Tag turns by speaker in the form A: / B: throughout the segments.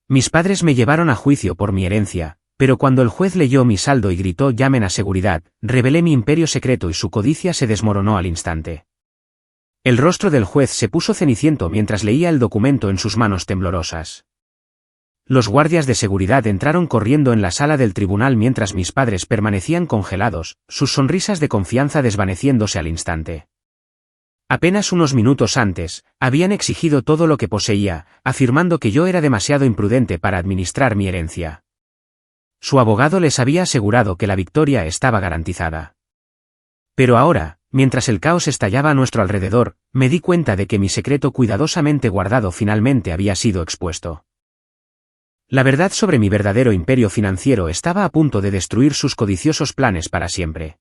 A: Mis padres me llevaron a juicio por mi herencia, pero cuando el juez leyó mi saldo y gritó llamen a seguridad, revelé mi imperio secreto y su codicia se desmoronó al instante. El rostro del juez se puso ceniciento mientras leía el documento en sus manos temblorosas. Los guardias de seguridad entraron corriendo en la sala del tribunal mientras mis padres permanecían congelados, sus sonrisas de confianza desvaneciéndose al instante. Apenas unos minutos antes, habían exigido todo lo que poseía, afirmando que yo era demasiado imprudente para administrar mi herencia. Su abogado les había asegurado que la victoria estaba garantizada. Pero ahora, mientras el caos estallaba a nuestro alrededor, me di cuenta de que mi secreto cuidadosamente guardado finalmente había sido expuesto. La verdad sobre mi verdadero imperio financiero estaba a punto de destruir sus codiciosos planes para siempre.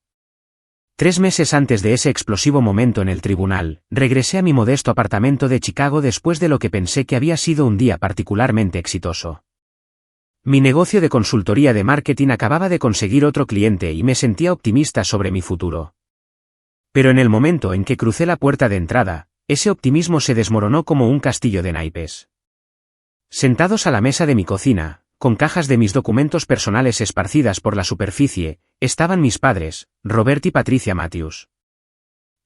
A: 3 meses antes de ese explosivo momento en el tribunal, regresé a mi modesto apartamento de Chicago después de lo que pensé que había sido un día particularmente exitoso. Mi negocio de consultoría de marketing acababa de conseguir otro cliente y me sentía optimista sobre mi futuro. Pero en el momento en que crucé la puerta de entrada, ese optimismo se desmoronó como un castillo de naipes. Sentados a la mesa de mi cocina, con cajas de mis documentos personales esparcidas por la superficie, estaban mis padres, Robert y Patricia Matthews.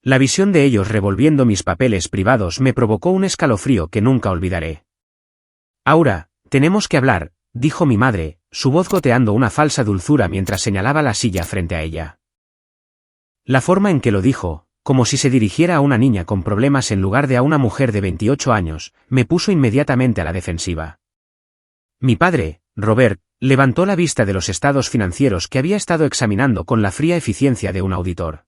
A: La visión de ellos revolviendo mis papeles privados me provocó un escalofrío que nunca olvidaré. Aura, tenemos que hablar, dijo mi madre, su voz goteando una falsa dulzura mientras señalaba la silla frente a ella. La forma en que lo dijo, como si se dirigiera a una niña con problemas en lugar de a una mujer de 28 años, me puso inmediatamente a la defensiva. Mi padre, Robert, levantó la vista de los estados financieros que había estado examinando con la fría eficiencia de un auditor.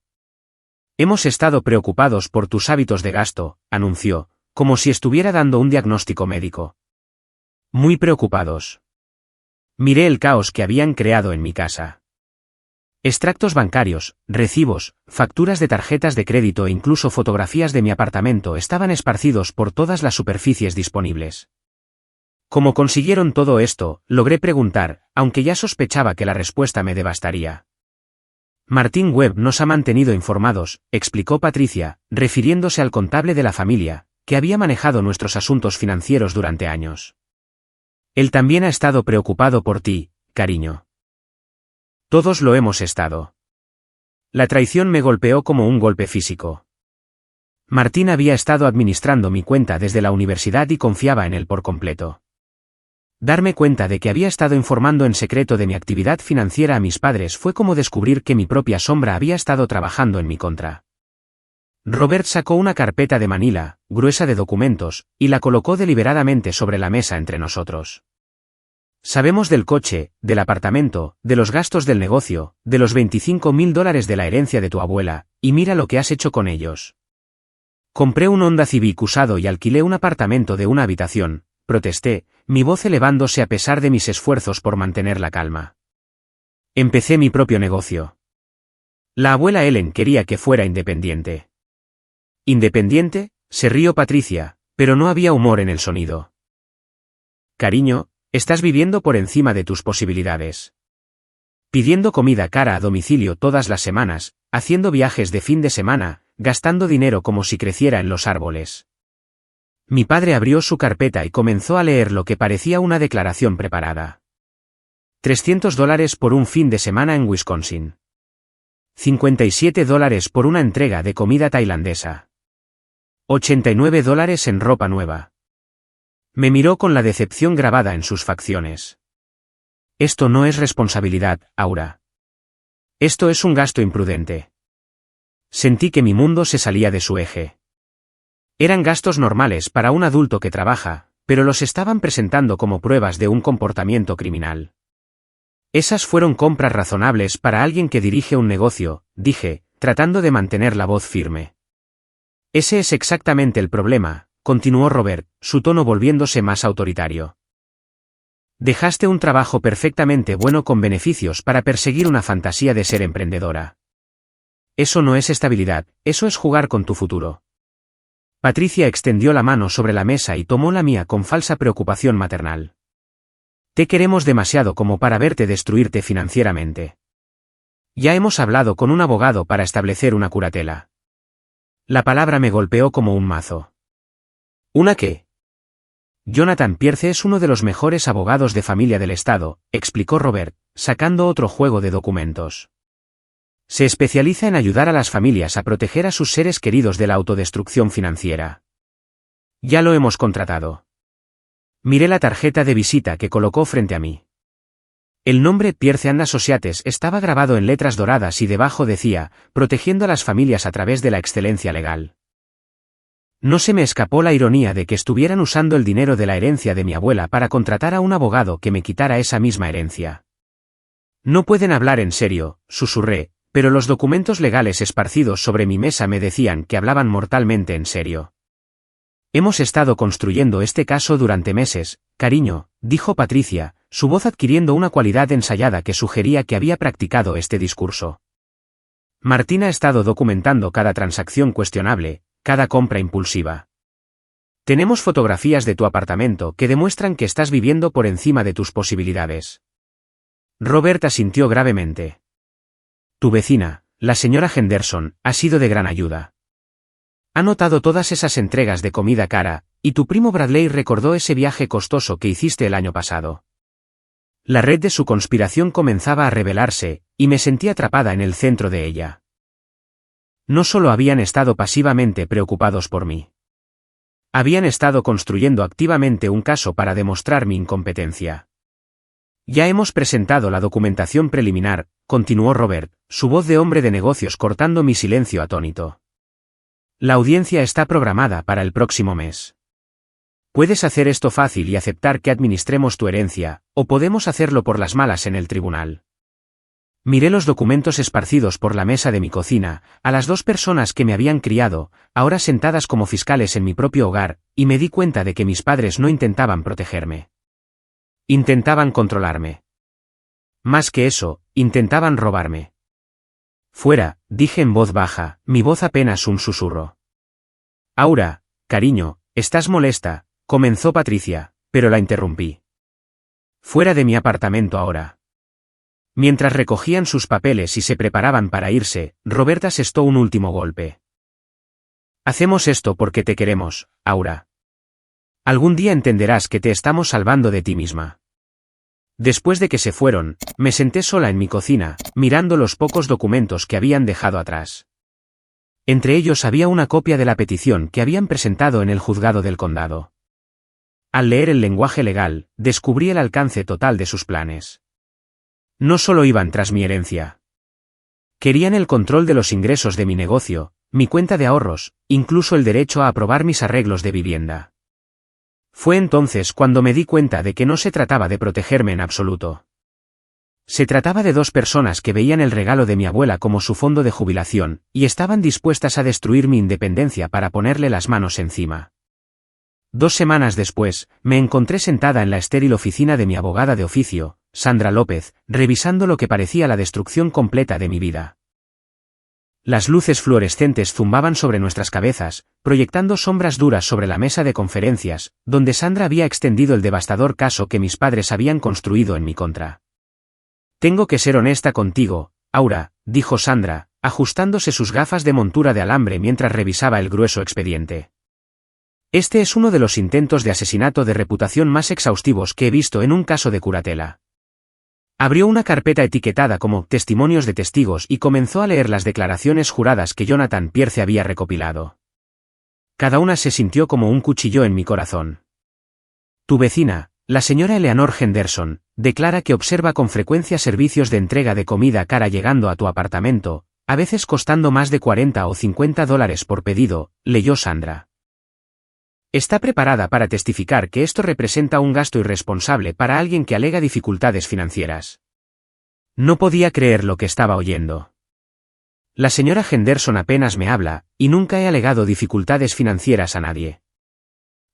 A: Hemos estado preocupados por tus hábitos de gasto, anunció, como si estuviera dando un diagnóstico médico. Muy preocupados. Miré el caos que habían creado en mi casa. Extractos bancarios, recibos, facturas de tarjetas de crédito e incluso fotografías de mi apartamento estaban esparcidos por todas las superficies disponibles. ¿Cómo consiguieron todo esto?, logré preguntar, aunque ya sospechaba que la respuesta me devastaría. Martin Webb nos ha mantenido informados, explicó Patricia, refiriéndose al contable de la familia, que había manejado nuestros asuntos financieros durante años. Él también ha estado preocupado por ti, cariño. Todos lo hemos estado. La traición me golpeó como un golpe físico. Martín había estado administrando mi cuenta desde la universidad y confiaba en él por completo. Darme cuenta de que había estado informando en secreto de mi actividad financiera a mis padres fue como descubrir que mi propia sombra había estado trabajando en mi contra. Robert sacó una carpeta de manila, gruesa de documentos, y la colocó deliberadamente sobre la mesa entre nosotros. Sabemos del coche, del apartamento, de los gastos del negocio, de los $25,000 de la herencia de tu abuela, y mira lo que has hecho con ellos. Compré un Honda Civic usado y alquilé un apartamento de una habitación, protesté, mi voz elevándose a pesar de mis esfuerzos por mantener la calma. Empecé mi propio negocio. La abuela Ellen quería que fuera independiente. ¿Independiente?, se rió Patricia, pero no había humor en el sonido. Cariño, estás viviendo por encima de tus posibilidades. Pidiendo comida cara a domicilio todas las semanas, haciendo viajes de fin de semana, gastando dinero como si creciera en los árboles. Mi padre abrió su carpeta y comenzó a leer lo que parecía una declaración preparada. $300 por un fin de semana en Wisconsin. $57 por una entrega de comida tailandesa. $89 en ropa nueva. Me miró con la decepción grabada en sus facciones. Esto no es responsabilidad, Aura. Esto es un gasto imprudente. Sentí que mi mundo se salía de su eje. Eran gastos normales para un adulto que trabaja, pero los estaban presentando como pruebas de un comportamiento criminal. Esas fueron compras razonables para alguien que dirige un negocio, dije, tratando de mantener la voz firme. Ese es exactamente el problema, continuó Robert, su tono volviéndose más autoritario. Dejaste un trabajo perfectamente bueno con beneficios para perseguir una fantasía de ser emprendedora. Eso no es estabilidad, eso es jugar con tu futuro. Patricia extendió la mano sobre la mesa y tomó la mía con falsa preocupación maternal. Te queremos demasiado como para verte destruirte financieramente. Ya hemos hablado con un abogado para establecer una curatela. La palabra me golpeó como un mazo. ¿Una qué? Jonathan Pierce es uno de los mejores abogados de familia del estado, explicó Robert, sacando otro juego de documentos. Se especializa en ayudar a las familias a proteger a sus seres queridos de la autodestrucción financiera. Ya lo hemos contratado. Miré la tarjeta de visita que colocó frente a mí. El nombre Pierce & Associates estaba grabado en letras doradas y debajo decía, protegiendo a las familias a través de la excelencia legal. No se me escapó la ironía de que estuvieran usando el dinero de la herencia de mi abuela para contratar a un abogado que me quitara esa misma herencia. No pueden hablar en serio, susurré, pero los documentos legales esparcidos sobre mi mesa me decían que hablaban mortalmente en serio. Hemos estado construyendo este caso durante meses, cariño, dijo Patricia, su voz adquiriendo una cualidad ensayada que sugería que había practicado este discurso. Martín ha estado documentando cada transacción cuestionable, cada compra impulsiva. Tenemos fotografías de tu apartamento que demuestran que estás viviendo por encima de tus posibilidades. Robert asintió gravemente. Tu vecina, la señora Henderson, ha sido de gran ayuda. Ha notado todas esas entregas de comida cara, y tu primo Bradley recordó ese viaje costoso que hiciste el año pasado. La red de su conspiración comenzaba a revelarse, y me sentí atrapada en el centro de ella. No solo habían estado pasivamente preocupados por mí. Habían estado construyendo activamente un caso para demostrar mi incompetencia. Ya hemos presentado la documentación preliminar, continuó Robert, su voz de hombre de negocios cortando mi silencio atónito. La audiencia está programada para el próximo mes. Puedes hacer esto fácil y aceptar que administremos tu herencia, o podemos hacerlo por las malas en el tribunal. Miré los documentos esparcidos por la mesa de mi cocina, a las dos personas que me habían criado, ahora sentadas como fiscales en mi propio hogar, y me di cuenta de que mis padres no intentaban protegerme. Intentaban controlarme. Más que eso, intentaban robarme. Fuera, dije en voz baja, mi voz apenas un susurro. Aura, cariño, estás molesta, comenzó Patricia, pero la interrumpí. Fuera de mi apartamento ahora. Mientras recogían sus papeles y se preparaban para irse, Robert asestó un último golpe. Hacemos esto porque te queremos, Aura. Algún día entenderás que te estamos salvando de ti misma. Después de que se fueron, me senté sola en mi cocina, mirando los pocos documentos que habían dejado atrás. Entre ellos había una copia de la petición que habían presentado en el juzgado del condado. Al leer el lenguaje legal, descubrí el alcance total de sus planes. No solo iban tras mi herencia. Querían el control de los ingresos de mi negocio, mi cuenta de ahorros, incluso el derecho a aprobar mis arreglos de vivienda. Fue entonces cuando me di cuenta de que no se trataba de protegerme en absoluto. Se trataba de dos personas que veían el regalo de mi abuela como su fondo de jubilación, y estaban dispuestas a destruir mi independencia para ponerle las manos encima. 2 semanas después, me encontré sentada en la estéril oficina de mi abogada de oficio, Sandra López, revisando lo que parecía la destrucción completa de mi vida. Las luces fluorescentes zumbaban sobre nuestras cabezas, proyectando sombras duras sobre la mesa de conferencias, donde Sandra había extendido el devastador caso que mis padres habían construido en mi contra. Tengo que ser honesta contigo, Aura, dijo Sandra, ajustándose sus gafas de montura de alambre mientras revisaba el grueso expediente. Este es uno de los intentos de asesinato de reputación más exhaustivos que he visto en un caso de curatela. Abrió una carpeta etiquetada como testimonios de testigos y comenzó a leer las declaraciones juradas que Jonathan Pierce había recopilado. Cada una se sintió como un cuchillo en mi corazón. Tu vecina, la señora Eleanor Henderson, declara que observa con frecuencia servicios de entrega de comida cara llegando a tu apartamento, a veces costando más de $40 o $50 por pedido, leyó Sandra. Está preparada para testificar que esto representa un gasto irresponsable para alguien que alega dificultades financieras. No podía creer lo que estaba oyendo. La señora Henderson apenas me habla, y nunca he alegado dificultades financieras a nadie.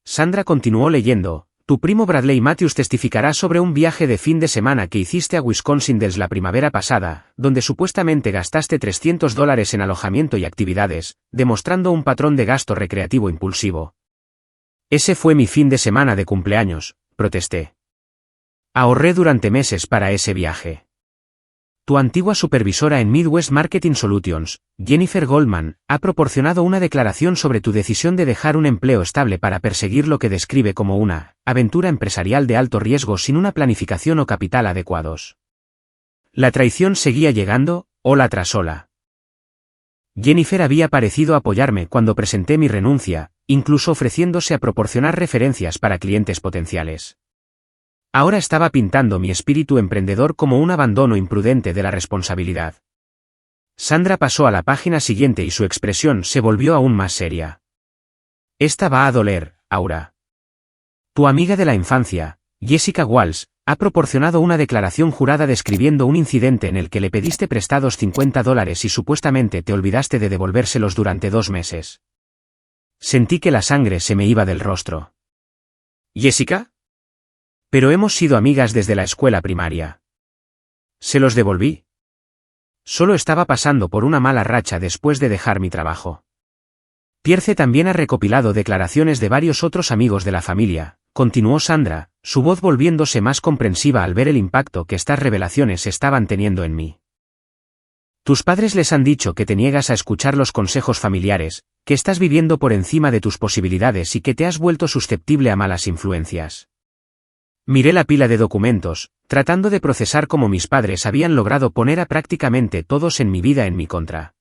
A: Sandra continuó leyendo, tu primo Bradley Matthews testificará sobre un viaje de fin de semana que hiciste a Wisconsin desde la primavera pasada, donde supuestamente gastaste $300 en alojamiento y actividades, demostrando un patrón de gasto recreativo impulsivo. Ese fue mi fin de semana de cumpleaños, protesté. Ahorré durante meses para ese viaje. Tu antigua supervisora en Midwest Marketing Solutions, Jennifer Goldman, ha proporcionado una declaración sobre tu decisión de dejar un empleo estable para perseguir lo que describe como una aventura empresarial de alto riesgo sin una planificación o capital adecuados. La traición seguía llegando, ola tras ola. Jennifer había parecido apoyarme cuando presenté mi renuncia, incluso ofreciéndose a proporcionar referencias para clientes potenciales. Ahora estaba pintando mi espíritu emprendedor como un abandono imprudente de la responsabilidad. Sandra pasó a la página siguiente y su expresión se volvió aún más seria. Esta va a doler, Aura. Tu amiga de la infancia, Jessica Walsh, ha proporcionado una declaración jurada describiendo un incidente en el que le pediste prestados $50 y supuestamente te olvidaste de devolvérselos durante 2 meses. Sentí que la sangre se me iba del rostro. ¿Jessica? Pero hemos sido amigas desde la escuela primaria. ¿Se los devolví? Solo estaba pasando por una mala racha después de dejar mi trabajo. Pierce también ha recopilado declaraciones de varios otros amigos de la familia, continuó Sandra, su voz volviéndose más comprensiva al ver el impacto que estas revelaciones estaban teniendo en mí. Tus padres les han dicho que te niegas a escuchar los consejos familiares, que estás viviendo por encima de tus posibilidades y que te has vuelto susceptible a malas influencias. Miré la pila de documentos, tratando de procesar cómo mis padres habían logrado poner a prácticamente todos en mi vida en mi contra.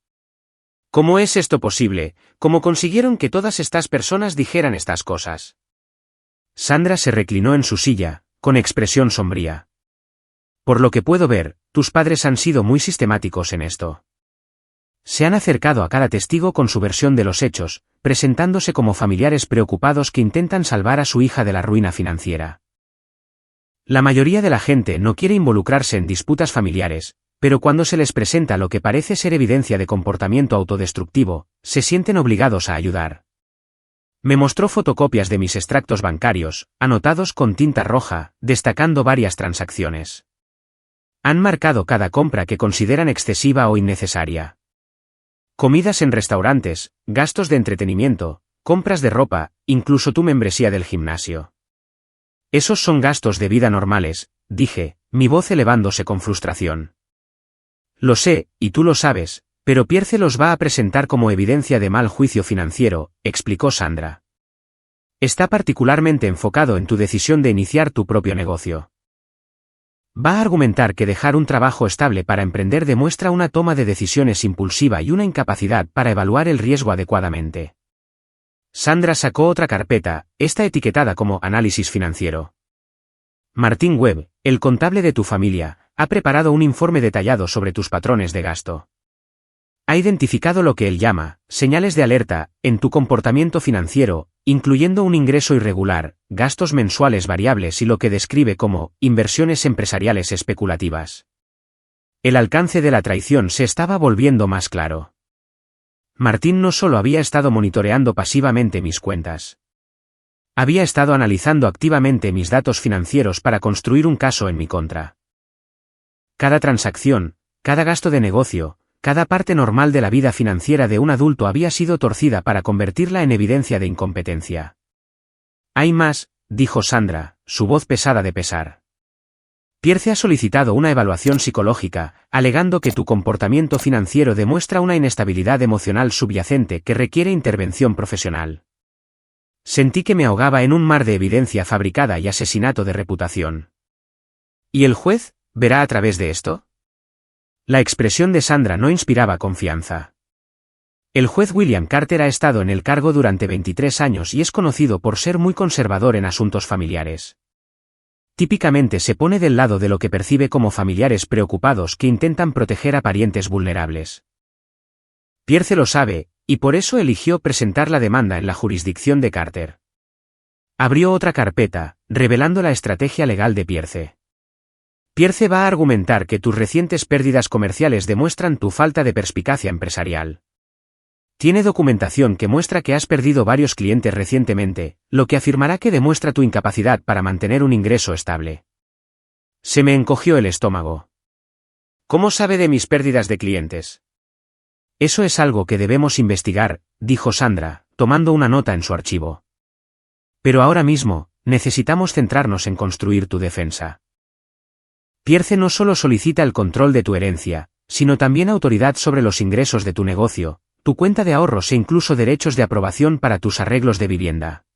A: ¿Cómo es esto posible? ¿Cómo consiguieron que todas estas personas dijeran estas cosas? Sandra se reclinó en su silla, con expresión sombría. Por lo que puedo ver, tus padres han sido muy sistemáticos en esto. Se han acercado a cada testigo con su versión de los hechos, presentándose como familiares preocupados que intentan salvar a su hija de la ruina financiera. La mayoría de la gente no quiere involucrarse en disputas familiares, pero cuando se les presenta lo que parece ser evidencia de comportamiento autodestructivo, se sienten obligados a ayudar. Me mostró fotocopias de mis extractos bancarios, anotados con tinta roja, destacando varias transacciones. Han marcado cada compra que consideran excesiva o innecesaria. Comidas en restaurantes, gastos de entretenimiento, compras de ropa, incluso tu membresía del gimnasio. Esos son gastos de vida normales, dije, mi voz elevándose con frustración. Lo sé, y tú lo sabes, pero Pierce los va a presentar como evidencia de mal juicio financiero, explicó Sandra. Está particularmente enfocado en tu decisión de iniciar tu propio negocio. Va a argumentar que dejar un trabajo estable para emprender demuestra una toma de decisiones impulsiva y una incapacidad para evaluar el riesgo adecuadamente. Sandra sacó otra carpeta, esta etiquetada como análisis financiero. Martín Webb, el contable de tu familia, ha preparado un informe detallado sobre tus patrones de gasto. Ha identificado lo que él llama señales de alerta en tu comportamiento financiero, incluyendo un ingreso irregular, gastos mensuales variables y lo que describe como inversiones empresariales especulativas. El alcance de la traición se estaba volviendo más claro. Martín no solo había estado monitoreando pasivamente mis cuentas. Había estado analizando activamente mis datos financieros para construir un caso en mi contra. Cada transacción, cada gasto de negocio, cada parte normal de la vida financiera de un adulto había sido torcida para convertirla en evidencia de incompetencia. Hay más, dijo Sandra, su voz pesada de pesar. Pierce ha solicitado una evaluación psicológica, alegando que tu comportamiento financiero demuestra una inestabilidad emocional subyacente que requiere intervención profesional. Sentí que me ahogaba en un mar de evidencia fabricada y asesinato de reputación. ¿Y el juez verá a través de esto? La expresión de Sandra no inspiraba confianza. El juez William Carter ha estado en el cargo durante 23 años y es conocido por ser muy conservador en asuntos familiares. Típicamente se pone del lado de lo que percibe como familiares preocupados que intentan proteger a parientes vulnerables. Pierce lo sabe, y por eso eligió presentar la demanda en la jurisdicción de Carter. Abrió otra carpeta, revelando la estrategia legal de Pierce. Pierce va a argumentar que tus recientes pérdidas comerciales demuestran tu falta de perspicacia empresarial. Tiene documentación que muestra que has perdido varios clientes recientemente, lo que afirmará que demuestra tu incapacidad para mantener un ingreso estable. Se me encogió el estómago. ¿Cómo sabe de mis pérdidas de clientes? Eso es algo que debemos investigar, dijo Sandra, tomando una nota en su archivo. Pero ahora mismo, necesitamos centrarnos en construir tu defensa. Pierce no solo solicita el control de tu herencia, sino también autoridad sobre los ingresos de tu negocio, tu cuenta de ahorros e incluso derechos de aprobación para tus arreglos de vivienda.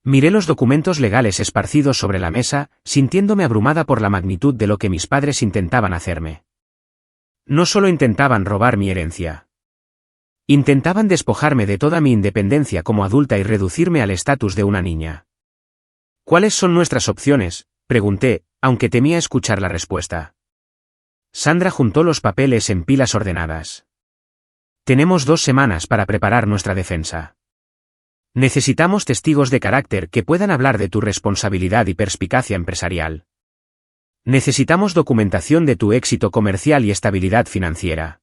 A: Miré los documentos legales esparcidos sobre la mesa, sintiéndome abrumada por la magnitud de lo que mis padres intentaban hacerme. No solo intentaban robar mi herencia. Intentaban despojarme de toda mi independencia como adulta y reducirme al estatus de una niña. ¿Cuáles son nuestras opciones?, pregunté, aunque temía escuchar la respuesta. Sandra juntó los papeles en pilas ordenadas. Tenemos 2 semanas para preparar nuestra defensa. Necesitamos testigos de carácter que puedan hablar de tu responsabilidad y perspicacia empresarial. Necesitamos documentación de tu éxito comercial y estabilidad financiera.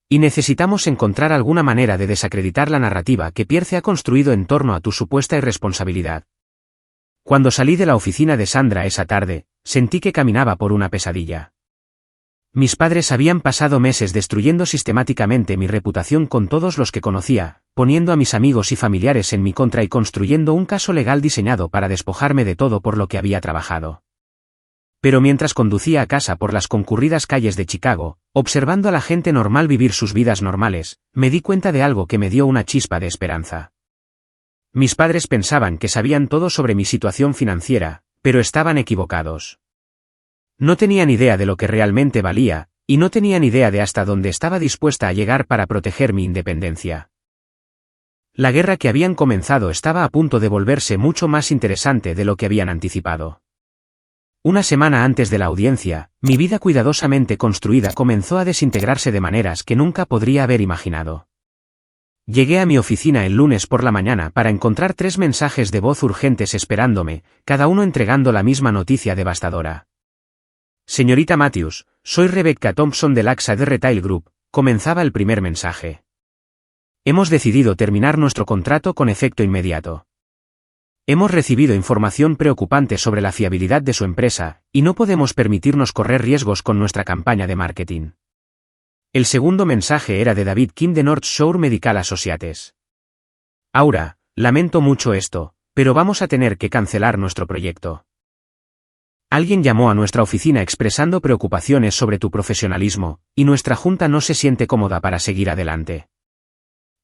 A: Y necesitamos encontrar alguna manera de desacreditar la narrativa que Pierce ha construido en torno a tu supuesta irresponsabilidad. Cuando salí de la oficina de Sandra esa tarde, sentí que caminaba por una pesadilla. Mis padres habían pasado meses destruyendo sistemáticamente mi reputación con todos los que conocía, poniendo a mis amigos y familiares en mi contra y construyendo un caso legal diseñado para despojarme de todo por lo que había trabajado. Pero mientras conducía a casa por las concurridas calles de Chicago, observando a la gente normal vivir sus vidas normales, me di cuenta de algo que me dio una chispa de esperanza. Mis padres pensaban que sabían todo sobre mi situación financiera, pero estaban equivocados. No tenían idea de lo que realmente valía, y no tenían idea de hasta dónde estaba dispuesta a llegar para proteger mi independencia. La guerra que habían comenzado estaba a punto de volverse mucho más interesante de lo que habían anticipado. Una semana antes de la audiencia, mi vida cuidadosamente construida comenzó a desintegrarse de maneras que nunca podría haber imaginado. Llegué a mi oficina el lunes por la mañana para encontrar 3 mensajes de voz urgentes esperándome, cada uno entregando la misma noticia devastadora. Señorita Matthews, soy Rebecca Thompson del AXA de Retail Group, comenzaba el primer mensaje. Hemos decidido terminar nuestro contrato con efecto inmediato. Hemos recibido información preocupante sobre la fiabilidad de su empresa, y no podemos permitirnos correr riesgos con nuestra campaña de marketing. El segundo mensaje era de David Kim de North Shore Medical Associates. Aura, lamento mucho esto, pero vamos a tener que cancelar nuestro proyecto. Alguien llamó a nuestra oficina expresando preocupaciones sobre tu profesionalismo, y nuestra junta no se siente cómoda para seguir adelante.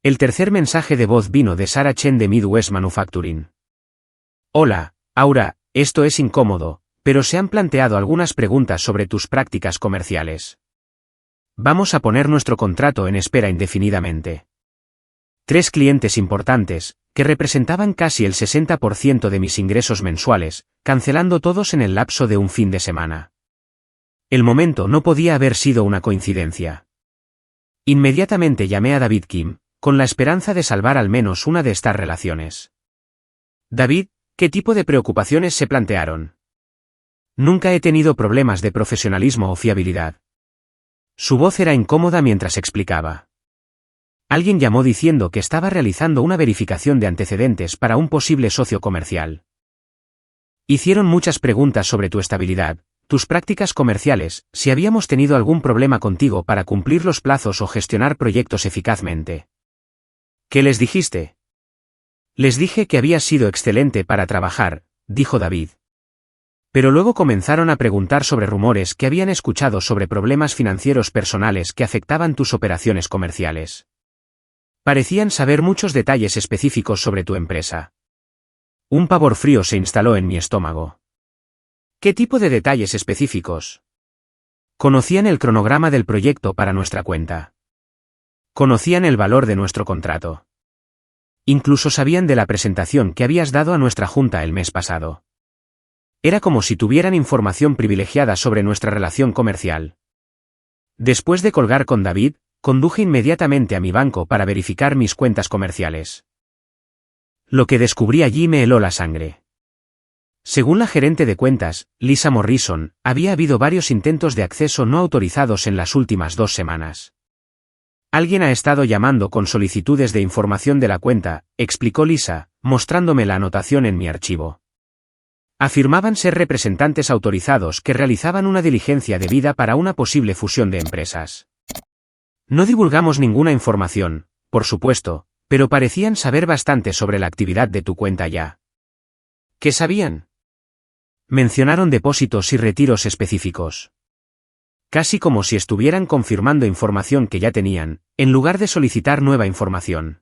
A: El tercer mensaje de voz vino de Sarah Chen de Midwest Manufacturing. Hola, Aura, esto es incómodo, pero se han planteado algunas preguntas sobre tus prácticas comerciales. Vamos a poner nuestro contrato en espera indefinidamente. 3 clientes importantes, que representaban casi el 60% de mis ingresos mensuales, cancelando todos en el lapso de un fin de semana. El momento no podía haber sido una coincidencia. Inmediatamente llamé a David Kim, con la esperanza de salvar al menos una de estas relaciones. David, ¿qué tipo de preocupaciones se plantearon? Nunca he tenido problemas de profesionalismo o fiabilidad. Su voz era incómoda mientras explicaba. Alguien llamó diciendo que estaba realizando una verificación de antecedentes para un posible socio comercial. Hicieron muchas preguntas sobre tu estabilidad, tus prácticas comerciales, si habíamos tenido algún problema contigo para cumplir los plazos o gestionar proyectos eficazmente. ¿Qué les dijiste? Les dije que habías sido excelente para trabajar, dijo David. Pero luego comenzaron a preguntar sobre rumores que habían escuchado sobre problemas financieros personales que afectaban tus operaciones comerciales. Parecían saber muchos detalles específicos sobre tu empresa. Un pavor frío se instaló en mi estómago. ¿Qué tipo de detalles específicos? Conocían el cronograma del proyecto para nuestra cuenta. Conocían el valor de nuestro contrato. Incluso sabían de la presentación que habías dado a nuestra junta el mes pasado. Era como si tuvieran información privilegiada sobre nuestra relación comercial. Después de colgar con David, conduje inmediatamente a mi banco para verificar mis cuentas comerciales. Lo que descubrí allí me heló la sangre. Según la gerente de cuentas, Lisa Morrison, había habido varios intentos de acceso no autorizados en las últimas 2 semanas. Alguien ha estado llamando con solicitudes de información de la cuenta, explicó Lisa, mostrándome la anotación en mi archivo. Afirmaban ser representantes autorizados que realizaban una diligencia debida para una posible fusión de empresas. No divulgamos ninguna información, por supuesto, pero parecían saber bastante sobre la actividad de tu cuenta ya. ¿Qué sabían? Mencionaron depósitos y retiros específicos. Casi como si estuvieran confirmando información que ya tenían, en lugar de solicitar nueva información.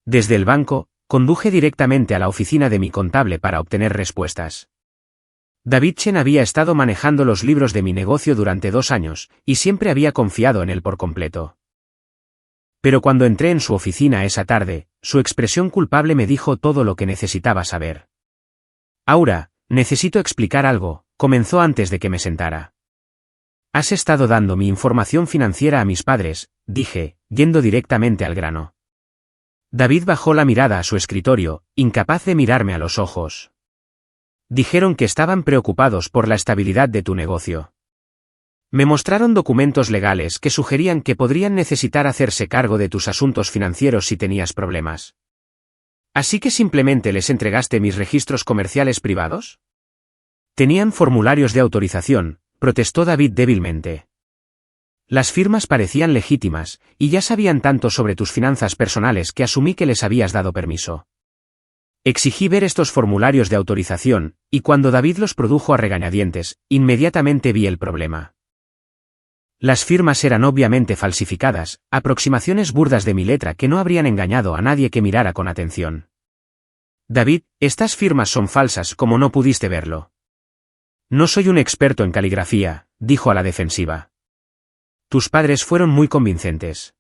A: Desde el banco, conduje directamente a la oficina de mi contable para obtener respuestas. David Chen había estado manejando los libros de mi negocio durante 2 años, y siempre había confiado en él por completo. Pero cuando entré en su oficina esa tarde, su expresión culpable me dijo todo lo que necesitaba saber. Aura, necesito explicar algo, comenzó antes de que me sentara. Has estado dando mi información financiera a mis padres, dije, yendo directamente al grano. David bajó la mirada a su escritorio, incapaz de mirarme a los ojos. Dijeron que estaban preocupados por la estabilidad de tu negocio. Me mostraron documentos legales que sugerían que podrían necesitar hacerse cargo de tus asuntos financieros si tenías problemas. ¿Así que simplemente les entregaste mis registros comerciales privados? Tenían formularios de autorización, protestó David débilmente. Las firmas parecían legítimas, y ya sabían tanto sobre tus finanzas personales que asumí que les habías dado permiso. Exigí ver estos formularios de autorización, y cuando David los produjo a regañadientes, inmediatamente vi el problema. Las firmas eran obviamente falsificadas, aproximaciones burdas de mi letra que no habrían engañado a nadie que mirara con atención. David, estas firmas son falsas como no pudiste verlo. No soy un experto en caligrafía, dijo a la defensiva. Tus padres fueron muy convincentes.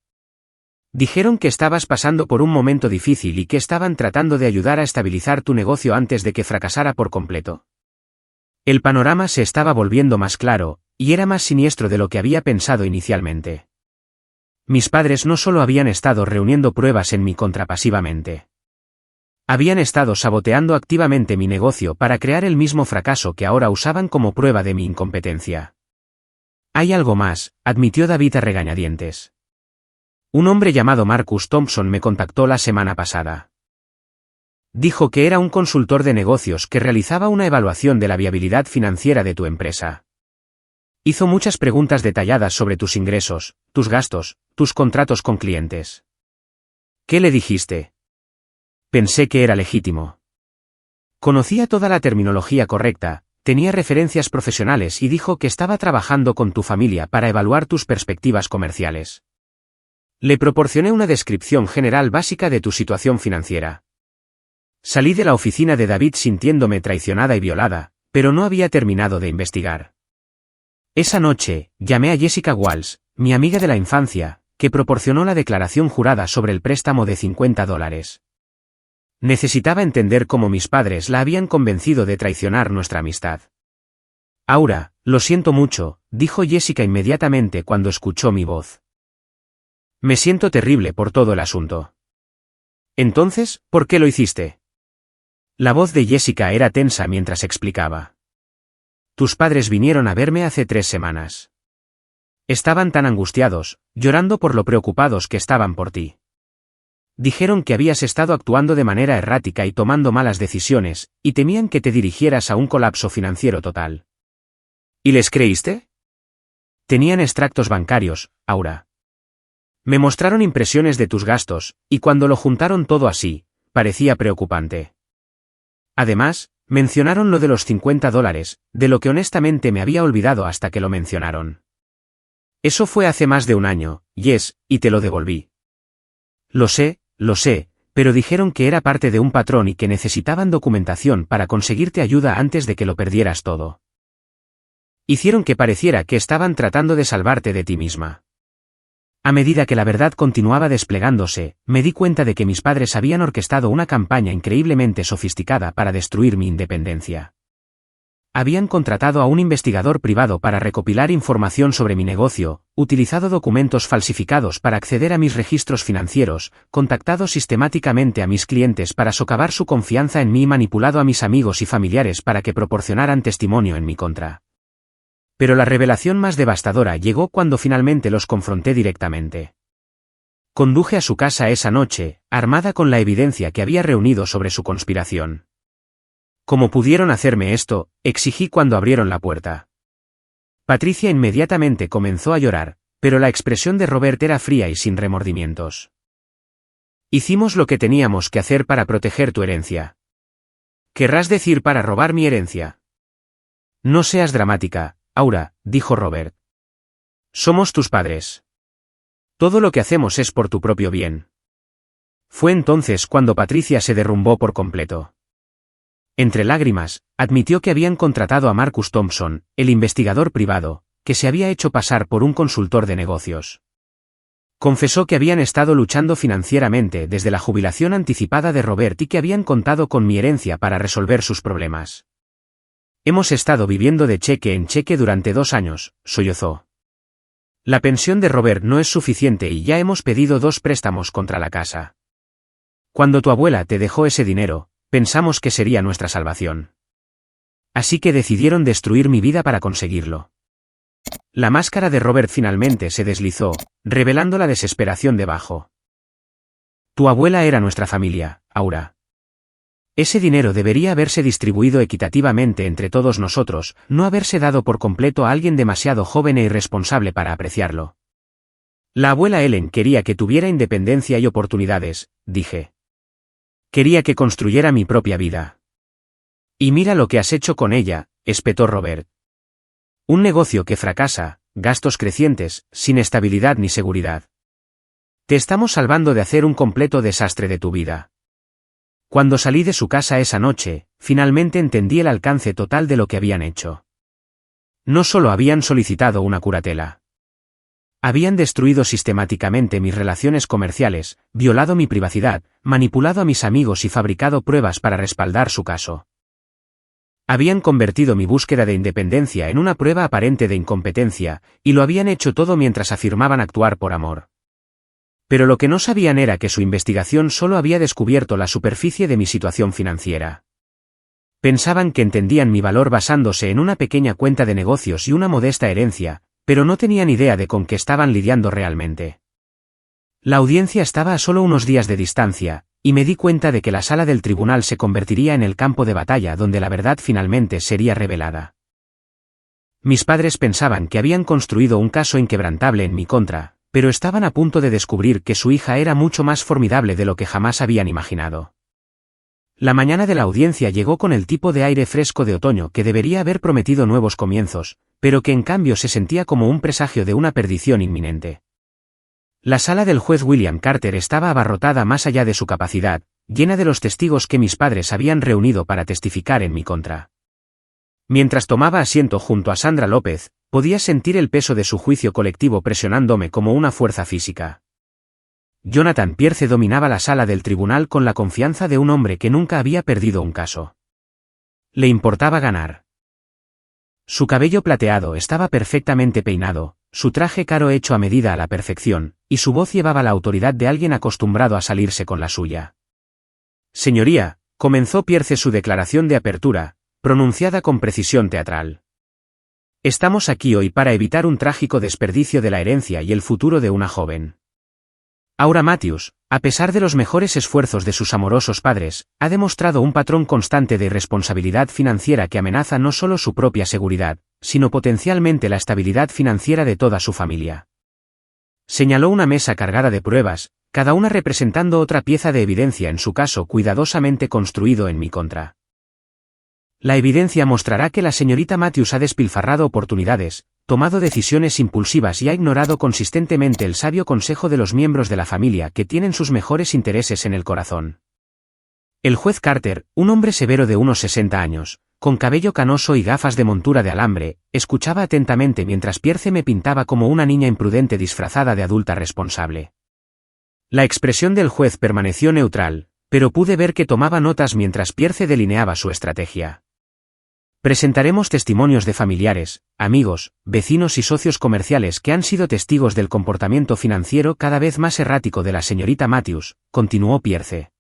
A: Dijeron que estabas pasando por un momento difícil y que estaban tratando de ayudar a estabilizar tu negocio antes de que fracasara por completo. El panorama se estaba volviendo más claro, y era más siniestro de lo que había pensado inicialmente. Mis padres no solo habían estado reuniendo pruebas en mi contra pasivamente. Habían estado saboteando activamente mi negocio para crear el mismo fracaso que ahora usaban como prueba de mi incompetencia. Hay algo más, admitió David a regañadientes. Un hombre llamado Marcus Thompson me contactó la semana pasada. Dijo que era un consultor de negocios que realizaba una evaluación de la viabilidad financiera de tu empresa. Hizo muchas preguntas detalladas sobre tus ingresos, tus gastos, tus contratos con clientes. ¿Qué le dijiste? Pensé que era legítimo. Conocía toda la terminología correcta, tenía referencias profesionales y dijo que estaba trabajando con tu familia para evaluar tus perspectivas comerciales. Le proporcioné una descripción general básica de tu situación financiera. Salí de la oficina de David sintiéndome traicionada y violada, pero no había terminado de investigar. Esa noche, llamé a Jessica Walsh, mi amiga de la infancia, que proporcionó la declaración jurada sobre el préstamo de $50. Necesitaba entender cómo mis padres la habían convencido de traicionar nuestra amistad. Aura, lo siento mucho, dijo Jessica inmediatamente cuando escuchó mi voz. Me siento terrible por todo el asunto. Entonces, ¿por qué lo hiciste? La voz de Jessica era tensa mientras explicaba. Tus padres vinieron a verme hace 3 semanas. Estaban tan angustiados, llorando por lo preocupados que estaban por ti. Dijeron que habías estado actuando de manera errática y tomando malas decisiones, y temían que te dirigieras a un colapso financiero total. ¿Y les creíste? Tenían extractos bancarios, Aura. Me mostraron impresiones de tus gastos, y cuando lo juntaron todo así, parecía preocupante. Además, mencionaron lo de los $50, de lo que honestamente me había olvidado hasta que lo mencionaron. Eso fue hace más de 1 año, Jess, y te lo devolví. Lo sé, pero dijeron que era parte de un patrón y que necesitaban documentación para conseguirte ayuda antes de que lo perdieras todo. Hicieron que pareciera que estaban tratando de salvarte de ti misma. A medida que la verdad continuaba desplegándose, me di cuenta de que mis padres habían orquestado una campaña increíblemente sofisticada para destruir mi independencia. Habían contratado a un investigador privado para recopilar información sobre mi negocio, utilizado documentos falsificados para acceder a mis registros financieros, contactado sistemáticamente a mis clientes para socavar su confianza en mí y manipulado a mis amigos y familiares para que proporcionaran testimonio en mi contra. Pero la revelación más devastadora llegó cuando finalmente los confronté directamente. Conduje a su casa esa noche, armada con la evidencia que había reunido sobre su conspiración. ¿Cómo pudieron hacerme esto?, exigí cuando abrieron la puerta. Patricia inmediatamente comenzó a llorar, pero la expresión de Robert era fría y sin remordimientos. Hicimos lo que teníamos que hacer para proteger tu herencia. ¿Querrás decir para robar mi herencia? No seas dramática, Aura, dijo Robert. Somos tus padres. Todo lo que hacemos es por tu propio bien. Fue entonces cuando Patricia se derrumbó por completo. Entre lágrimas, admitió que habían contratado a Marcus Thompson, el investigador privado, que se había hecho pasar por un consultor de negocios. Confesó que habían estado luchando financieramente desde la jubilación anticipada de Robert y que habían contado con mi herencia para resolver sus problemas. Hemos estado viviendo de cheque en cheque durante 2 años, sollozó. La pensión de Robert no es suficiente y ya hemos pedido 2 préstamos contra la casa. Cuando tu abuela te dejó ese dinero, pensamos que sería nuestra salvación. Así que decidieron destruir mi vida para conseguirlo. La máscara de Robert finalmente se deslizó, revelando la desesperación debajo. Tu abuela era nuestra familia, Aura. Ese dinero debería haberse distribuido equitativamente entre todos nosotros, no haberse dado por completo a alguien demasiado joven e irresponsable para apreciarlo. La abuela Ellen quería que tuviera independencia y oportunidades, dije. Quería que construyera mi propia vida. Y mira lo que has hecho con ella, espetó Robert. Un negocio que fracasa, gastos crecientes, sin estabilidad ni seguridad. Te estamos salvando de hacer un completo desastre de tu vida. Cuando salí de su casa esa noche, finalmente entendí el alcance total de lo que habían hecho. No solo habían solicitado una curatela. Habían destruido sistemáticamente mis relaciones comerciales, violado mi privacidad, manipulado a mis amigos y fabricado pruebas para respaldar su caso. Habían convertido mi búsqueda de independencia en una prueba aparente de incompetencia, y lo habían hecho todo mientras afirmaban actuar por amor. Pero lo que no sabían era que su investigación solo había descubierto la superficie de mi situación financiera. Pensaban que entendían mi valor basándose en una pequeña cuenta de negocios y una modesta herencia, pero no tenían idea de con qué estaban lidiando realmente. La audiencia estaba a solo unos días de distancia, y me di cuenta de que la sala del tribunal se convertiría en el campo de batalla donde la verdad finalmente sería revelada. Mis padres pensaban que habían construido un caso inquebrantable en mi contra, pero estaban a punto de descubrir que su hija era mucho más formidable de lo que jamás habían imaginado. La mañana de la audiencia llegó con el tipo de aire fresco de otoño que debería haber prometido nuevos comienzos, pero que en cambio se sentía como un presagio de una perdición inminente. La sala del juez William Carter estaba abarrotada más allá de su capacidad, llena de los testigos que mis padres habían reunido para testificar en mi contra. Mientras tomaba asiento junto a Sandra López, podía sentir el peso de su juicio colectivo presionándome como una fuerza física. Jonathan Pierce dominaba la sala del tribunal con la confianza de un hombre que nunca había perdido un caso. Le importaba ganar. Su cabello plateado estaba perfectamente peinado, su traje caro hecho a medida a la perfección, y su voz llevaba la autoridad de alguien acostumbrado a salirse con la suya. Señoría, comenzó Pierce su declaración de apertura, pronunciada con precisión teatral. Estamos aquí hoy para evitar un trágico desperdicio de la herencia y el futuro de una joven. Aura Matthews, a pesar de los mejores esfuerzos de sus amorosos padres, ha demostrado un patrón constante de irresponsabilidad financiera que amenaza no solo su propia seguridad, sino potencialmente la estabilidad financiera de toda su familia. Señaló una mesa cargada de pruebas, cada una representando otra pieza de evidencia en su caso cuidadosamente construido en mi contra. La evidencia mostrará que la señorita Matthews ha despilfarrado oportunidades, tomado decisiones impulsivas y ha ignorado consistentemente el sabio consejo de los miembros de la familia que tienen sus mejores intereses en el corazón. El juez Carter, un hombre severo de unos 60 años, con cabello canoso y gafas de montura de alambre, escuchaba atentamente mientras Pierce me pintaba como una niña imprudente disfrazada de adulta responsable. La expresión del juez permaneció neutral, pero pude ver que tomaba notas mientras Pierce delineaba su estrategia. Presentaremos testimonios de familiares, amigos, vecinos y socios comerciales que han sido testigos del comportamiento financiero cada vez más errático de la señorita Matthews, continuó Pierce.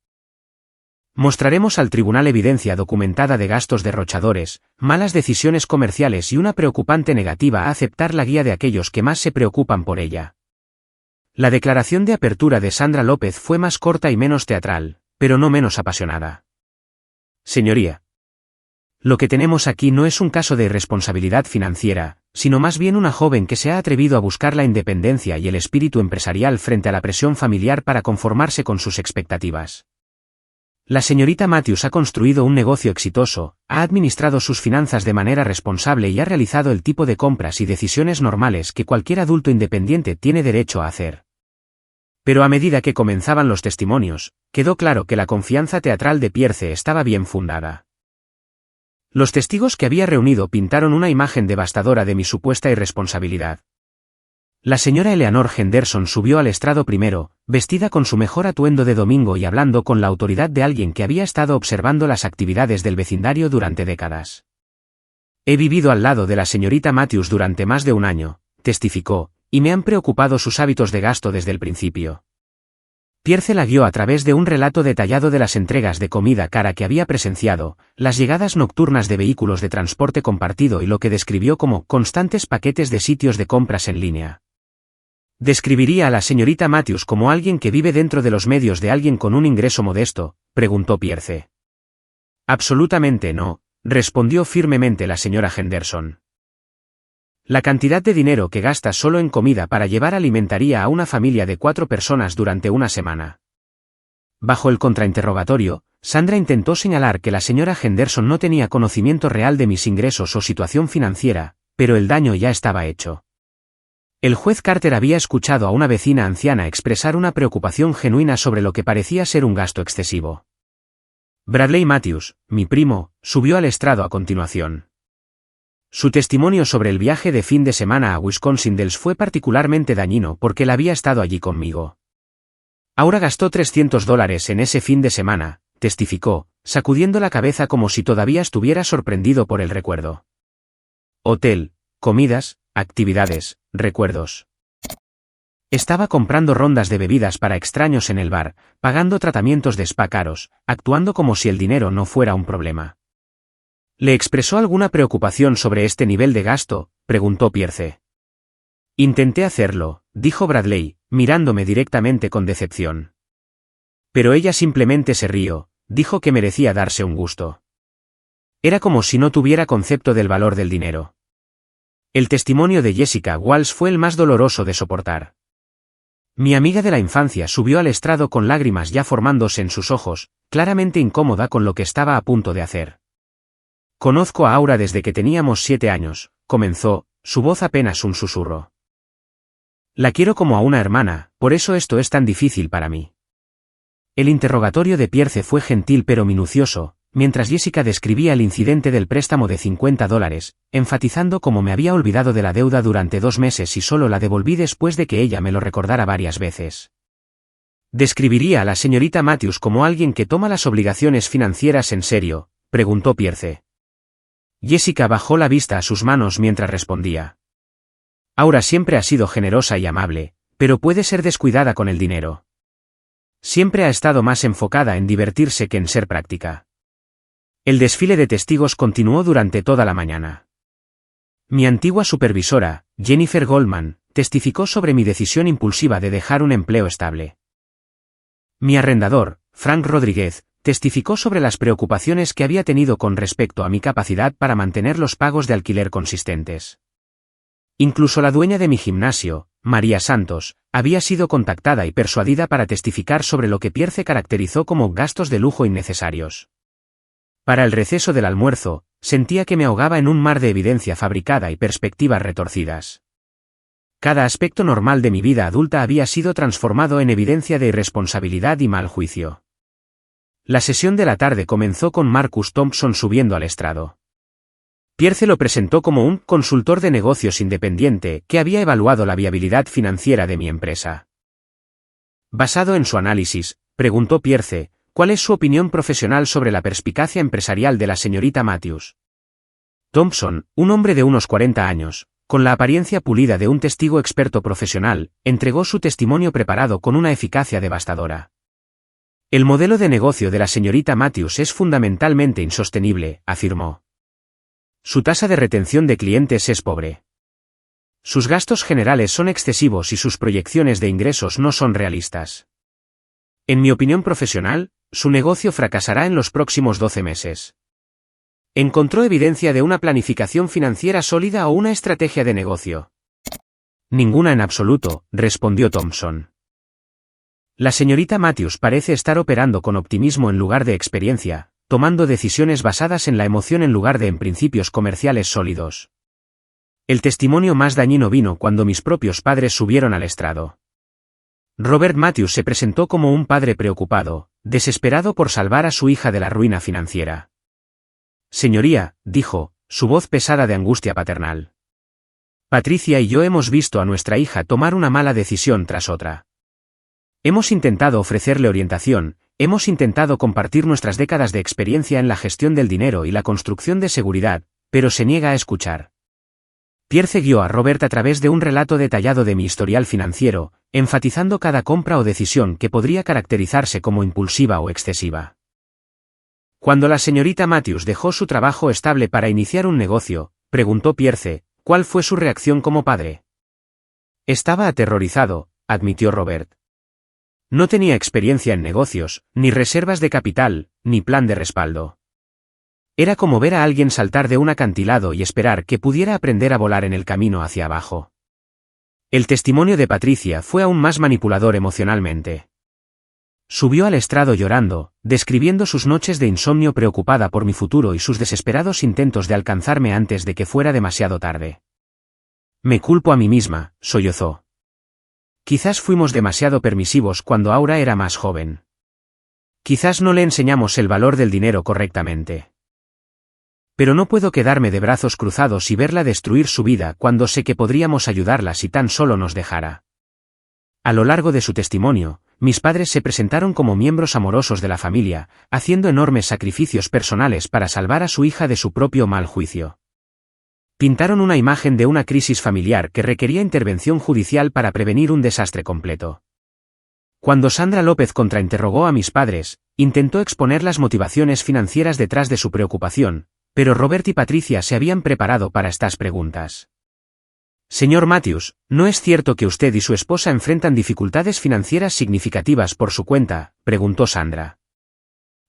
A: Mostraremos al tribunal evidencia documentada de gastos derrochadores, malas decisiones comerciales y una preocupante negativa a aceptar la guía de aquellos que más se preocupan por ella. La declaración de apertura de Sandra López fue más corta y menos teatral, pero no menos apasionada. Señoría. Lo que tenemos aquí no es un caso de irresponsabilidad financiera, sino más bien una joven que se ha atrevido a buscar la independencia y el espíritu empresarial frente a la presión familiar para conformarse con sus expectativas. La señorita Matthews ha construido un negocio exitoso, ha administrado sus finanzas de manera responsable y ha realizado el tipo de compras y decisiones normales que cualquier adulto independiente tiene derecho a hacer. Pero a medida que comenzaban los testimonios, quedó claro que la confianza teatral de Pierce estaba bien fundada. Los testigos que había reunido pintaron una imagen devastadora de mi supuesta irresponsabilidad. La señora Eleanor Henderson subió al estrado primero, vestida con su mejor atuendo de domingo y hablando con la autoridad de alguien que había estado observando las actividades del vecindario durante décadas. He vivido al lado de la señorita Matthews durante más de un año, testificó, y me han preocupado sus hábitos de gasto desde el principio. Pierce la guió a través de un relato detallado de las entregas de comida cara que había presenciado, las llegadas nocturnas de vehículos de transporte compartido y lo que describió como constantes paquetes de sitios de compras en línea. ¿Describiría a la señorita Matthews como alguien que vive dentro de los medios de alguien con un ingreso modesto?, preguntó Pierce. Absolutamente no, respondió firmemente la señora Henderson. La cantidad de dinero que gasta solo en comida para llevar alimentaría a una familia de 4 personas durante una semana. Bajo el contrainterrogatorio, Sandra intentó señalar que la señora Henderson no tenía conocimiento real de mis ingresos o situación financiera, pero el daño ya estaba hecho. El juez Carter había escuchado a una vecina anciana expresar una preocupación genuina sobre lo que parecía ser un gasto excesivo. Bradley Matthews, mi primo, subió al estrado a continuación. Su testimonio sobre el viaje de fin de semana a Wisconsin Dells fue particularmente dañino porque él había estado allí conmigo. Ahora gastó $300 en ese fin de semana, testificó, sacudiendo la cabeza como si todavía estuviera sorprendido por el recuerdo. Hotel, comidas, actividades, recuerdos. Estaba comprando rondas de bebidas para extraños en el bar, pagando tratamientos de spa caros, actuando como si el dinero no fuera un problema. ¿Le expresó alguna preocupación sobre este nivel de gasto?, preguntó Pierce. Intenté hacerlo, dijo Bradley, mirándome directamente con decepción. Pero ella simplemente se rió, dijo que merecía darse un gusto. Era como si no tuviera concepto del valor del dinero. El testimonio de Jessica Walsh fue el más doloroso de soportar. Mi amiga de la infancia subió al estrado con lágrimas ya formándose en sus ojos, claramente incómoda con lo que estaba a punto de hacer. Conozco a Aura desde que teníamos 7 años, comenzó, su voz apenas un susurro. La quiero como a una hermana, por eso esto es tan difícil para mí. El interrogatorio de Pierce fue gentil pero minucioso, mientras Jessica describía el incidente del préstamo de $50, enfatizando cómo me había olvidado de la deuda durante 2 meses y solo la devolví después de que ella me lo recordara varias veces. ¿Describiría a la señorita Matthews como alguien que toma las obligaciones financieras en serio?, preguntó Pierce. Jessica bajó la vista a sus manos mientras respondía. Aura siempre ha sido generosa y amable, pero puede ser descuidada con el dinero. Siempre ha estado más enfocada en divertirse que en ser práctica. El desfile de testigos continuó durante toda la mañana. Mi antigua supervisora, Jennifer Goldman, testificó sobre mi decisión impulsiva de dejar un empleo estable. Mi arrendador, Frank Rodríguez, testificó sobre las preocupaciones que había tenido con respecto a mi capacidad para mantener los pagos de alquiler consistentes. Incluso la dueña de mi gimnasio, María Santos, había sido contactada y persuadida para testificar sobre lo que Pierce caracterizó como gastos de lujo innecesarios. Para el receso del almuerzo, sentía que me ahogaba en un mar de evidencia fabricada y perspectivas retorcidas. Cada aspecto normal de mi vida adulta había sido transformado en evidencia de irresponsabilidad y mal juicio. La sesión de la tarde comenzó con Marcus Thompson subiendo al estrado. Pierce lo presentó como un consultor de negocios independiente que había evaluado la viabilidad financiera de mi empresa. Basado en su análisis, preguntó Pierce, ¿cuál es su opinión profesional sobre la perspicacia empresarial de la señorita Matthews? Thompson, un hombre de unos 40 años, con la apariencia pulida de un testigo experto profesional, entregó su testimonio preparado con una eficacia devastadora. El modelo de negocio de la señorita Matthews es fundamentalmente insostenible, afirmó. Su tasa de retención de clientes es pobre. Sus gastos generales son excesivos y sus proyecciones de ingresos no son realistas. En mi opinión profesional, su negocio fracasará en los próximos 12 meses. ¿Encontró evidencia de una planificación financiera sólida o una estrategia de negocio? Ninguna en absoluto, respondió Thompson. La señorita Matthews parece estar operando con optimismo en lugar de experiencia, tomando decisiones basadas en la emoción en lugar de en principios comerciales sólidos. El testimonio más dañino vino cuando mis propios padres subieron al estrado. Robert Matthews se presentó como un padre preocupado, desesperado por salvar a su hija de la ruina financiera. Señoría, dijo, su voz pesada de angustia paternal. Patricia y yo hemos visto a nuestra hija tomar una mala decisión tras otra. Hemos intentado ofrecerle orientación, hemos intentado compartir nuestras décadas de experiencia en la gestión del dinero y la construcción de seguridad, pero se niega a escuchar. Pierce guió a Robert a través de un relato detallado de mi historial financiero, enfatizando cada compra o decisión que podría caracterizarse como impulsiva o excesiva. Cuando la señorita Matthews dejó su trabajo estable para iniciar un negocio, preguntó Pierce, ¿cuál fue su reacción como padre? Estaba aterrorizado, admitió Robert. No tenía experiencia en negocios, ni reservas de capital, ni plan de respaldo. Era como ver a alguien saltar de un acantilado y esperar que pudiera aprender a volar en el camino hacia abajo. El testimonio de Patricia fue aún más manipulador emocionalmente. Subió al estrado llorando, describiendo sus noches de insomnio preocupada por mi futuro y sus desesperados intentos de alcanzarme antes de que fuera demasiado tarde. Me culpo a mí misma, sollozó. Quizás fuimos demasiado permisivos cuando Aura era más joven. Quizás no le enseñamos el valor del dinero correctamente. Pero no puedo quedarme de brazos cruzados y verla destruir su vida cuando sé que podríamos ayudarla si tan solo nos dejara. A lo largo de su testimonio, mis padres se presentaron como miembros amorosos de la familia, haciendo enormes sacrificios personales para salvar a su hija de su propio mal juicio. Pintaron una imagen de una crisis familiar que requería intervención judicial para prevenir un desastre completo. Cuando Sandra López contrainterrogó a mis padres, intentó exponer las motivaciones financieras detrás de su preocupación, pero Robert y Patricia se habían preparado para estas preguntas. Señor Matthews, ¿no es cierto que usted y su esposa enfrentan dificultades financieras significativas por su cuenta?, preguntó Sandra.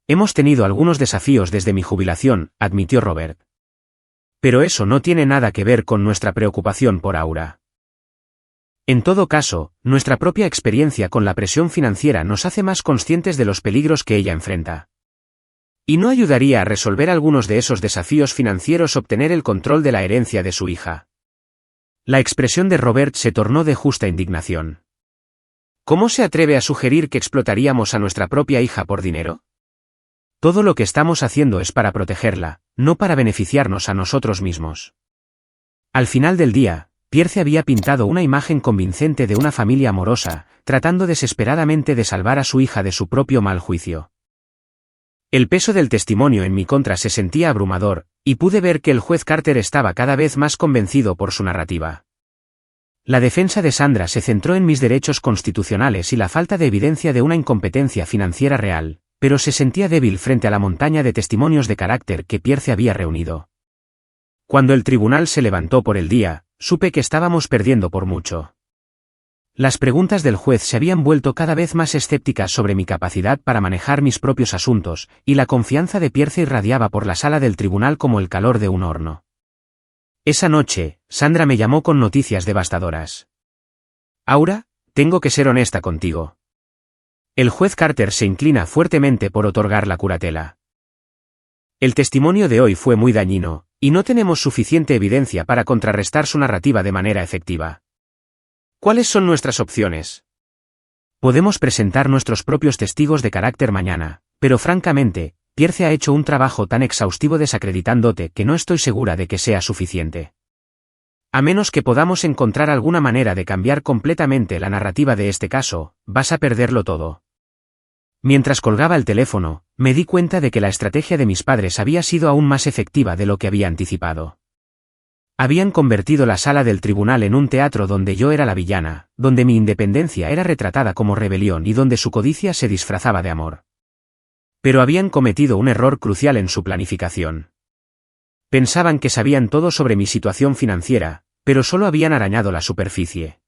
A: Hemos tenido algunos desafíos desde mi jubilación, admitió Robert. Pero eso no tiene nada que ver con nuestra preocupación por Aura. En todo caso, nuestra propia experiencia con la presión financiera nos hace más conscientes de los peligros que ella enfrenta. ¿Y no ayudaría a resolver algunos de esos desafíos financieros obtener el control de la herencia de su hija? La expresión de Robert se tornó de justa indignación. ¿Cómo se atreve a sugerir que explotaríamos a nuestra propia hija por dinero? Todo lo que estamos haciendo es para protegerla, no para beneficiarnos a nosotros mismos. Al final del día, Pierce había pintado una imagen convincente de una familia amorosa, tratando desesperadamente de salvar a su hija de su propio mal juicio. El peso del testimonio en mi contra se sentía abrumador, y pude ver que el juez Carter estaba cada vez más convencido por su narrativa. La defensa de Sandra se centró en mis derechos constitucionales y la falta de evidencia de una incompetencia financiera real, pero se sentía débil frente a la montaña de testimonios de carácter que Pierce había reunido. Cuando el tribunal se levantó por el día, supe que estábamos perdiendo por mucho. Las preguntas del juez se habían vuelto cada vez más escépticas sobre mi capacidad para manejar mis propios asuntos, y la confianza de Pierce irradiaba por la sala del tribunal como el calor de un horno. Esa noche, Sandra me llamó con noticias devastadoras. Aura, tengo que ser honesta contigo. El juez Carter se inclina fuertemente por otorgar la curatela. El testimonio de hoy fue muy dañino, y no tenemos suficiente evidencia para contrarrestar su narrativa de manera efectiva. ¿Cuáles son nuestras opciones? Podemos presentar nuestros propios testigos de carácter mañana, pero francamente, Pierce ha hecho un trabajo tan exhaustivo desacreditándote que no estoy segura de que sea suficiente. A menos que podamos encontrar alguna manera de cambiar completamente la narrativa de este caso, vas a perderlo todo. Mientras colgaba el teléfono, me di cuenta de que la estrategia de mis padres había sido aún más efectiva de lo que había anticipado. Habían convertido la sala del tribunal en un teatro donde yo era la villana, donde mi independencia era retratada como rebelión y donde su codicia se disfrazaba de amor. Pero habían cometido un error crucial en su planificación. Pensaban que sabían todo sobre mi situación financiera, pero solo habían arañado la superficie.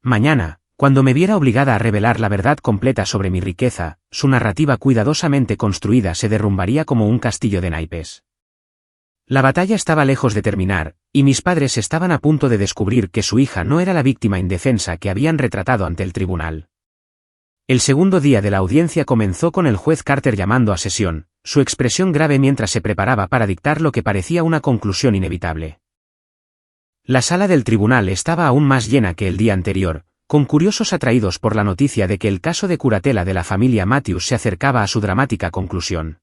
A: Mañana, cuando me viera obligada a revelar la verdad completa sobre mi riqueza, su narrativa cuidadosamente construida se derrumbaría como un castillo de naipes. La batalla estaba lejos de terminar, y mis padres estaban a punto de descubrir que su hija no era la víctima indefensa que habían retratado ante el tribunal. El segundo día de la audiencia comenzó con el juez Carter llamando a sesión, su expresión grave mientras se preparaba para dictar lo que parecía una conclusión inevitable. La sala del tribunal estaba aún más llena que el día anterior, con curiosos atraídos por la noticia de que el caso de curatela de la familia Matthews se acercaba a su dramática conclusión.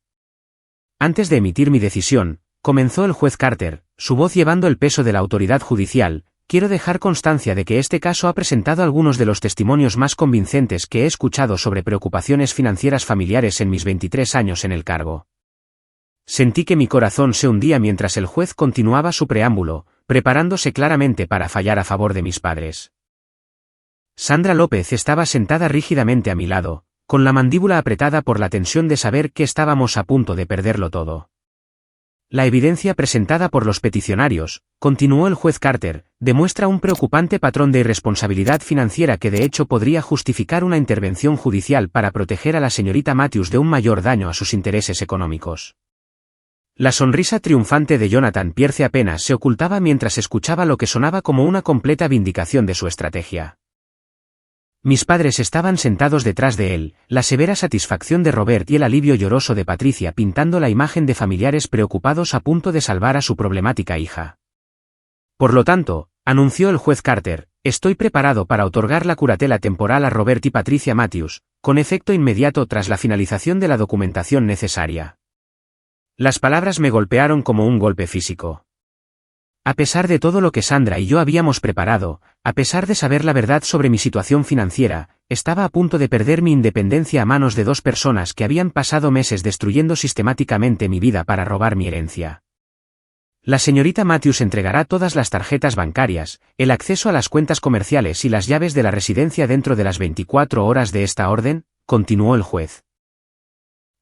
A: Antes de emitir mi decisión, comenzó el juez Carter, su voz llevando el peso de la autoridad judicial, quiero dejar constancia de que este caso ha presentado algunos de los testimonios más convincentes que he escuchado sobre preocupaciones financieras familiares en mis 23 años en el cargo. Sentí que mi corazón se hundía mientras el juez continuaba su preámbulo, preparándose claramente para fallar a favor de mis padres. Sandra López estaba sentada rígidamente a mi lado, con la mandíbula apretada por la tensión de saber que estábamos a punto de perderlo todo. La evidencia presentada por los peticionarios, continuó el juez Carter, demuestra un preocupante patrón de irresponsabilidad financiera que de hecho podría justificar una intervención judicial para proteger a la señorita Matthews de un mayor daño a sus intereses económicos. La sonrisa triunfante de Jonathan Pierce apenas se ocultaba mientras escuchaba lo que sonaba como una completa vindicación de su estrategia. Mis padres estaban sentados detrás de él, la severa satisfacción de Robert y el alivio lloroso de Patricia pintando la imagen de familiares preocupados a punto de salvar a su problemática hija. Por lo tanto, anunció el juez Carter, estoy preparado para otorgar la curatela temporal a Robert y Patricia Matthews, con efecto inmediato tras la finalización de la documentación necesaria. Las palabras me golpearon como un golpe físico. A pesar de todo lo que Sandra y yo habíamos preparado, a pesar de saber la verdad sobre mi situación financiera, estaba a punto de perder mi independencia a manos de dos personas que habían pasado meses destruyendo sistemáticamente mi vida para robar mi herencia. La señorita Matthews entregará todas las tarjetas bancarias, el acceso a las cuentas comerciales y las llaves de la residencia dentro de las 24 horas de esta orden, continuó el juez.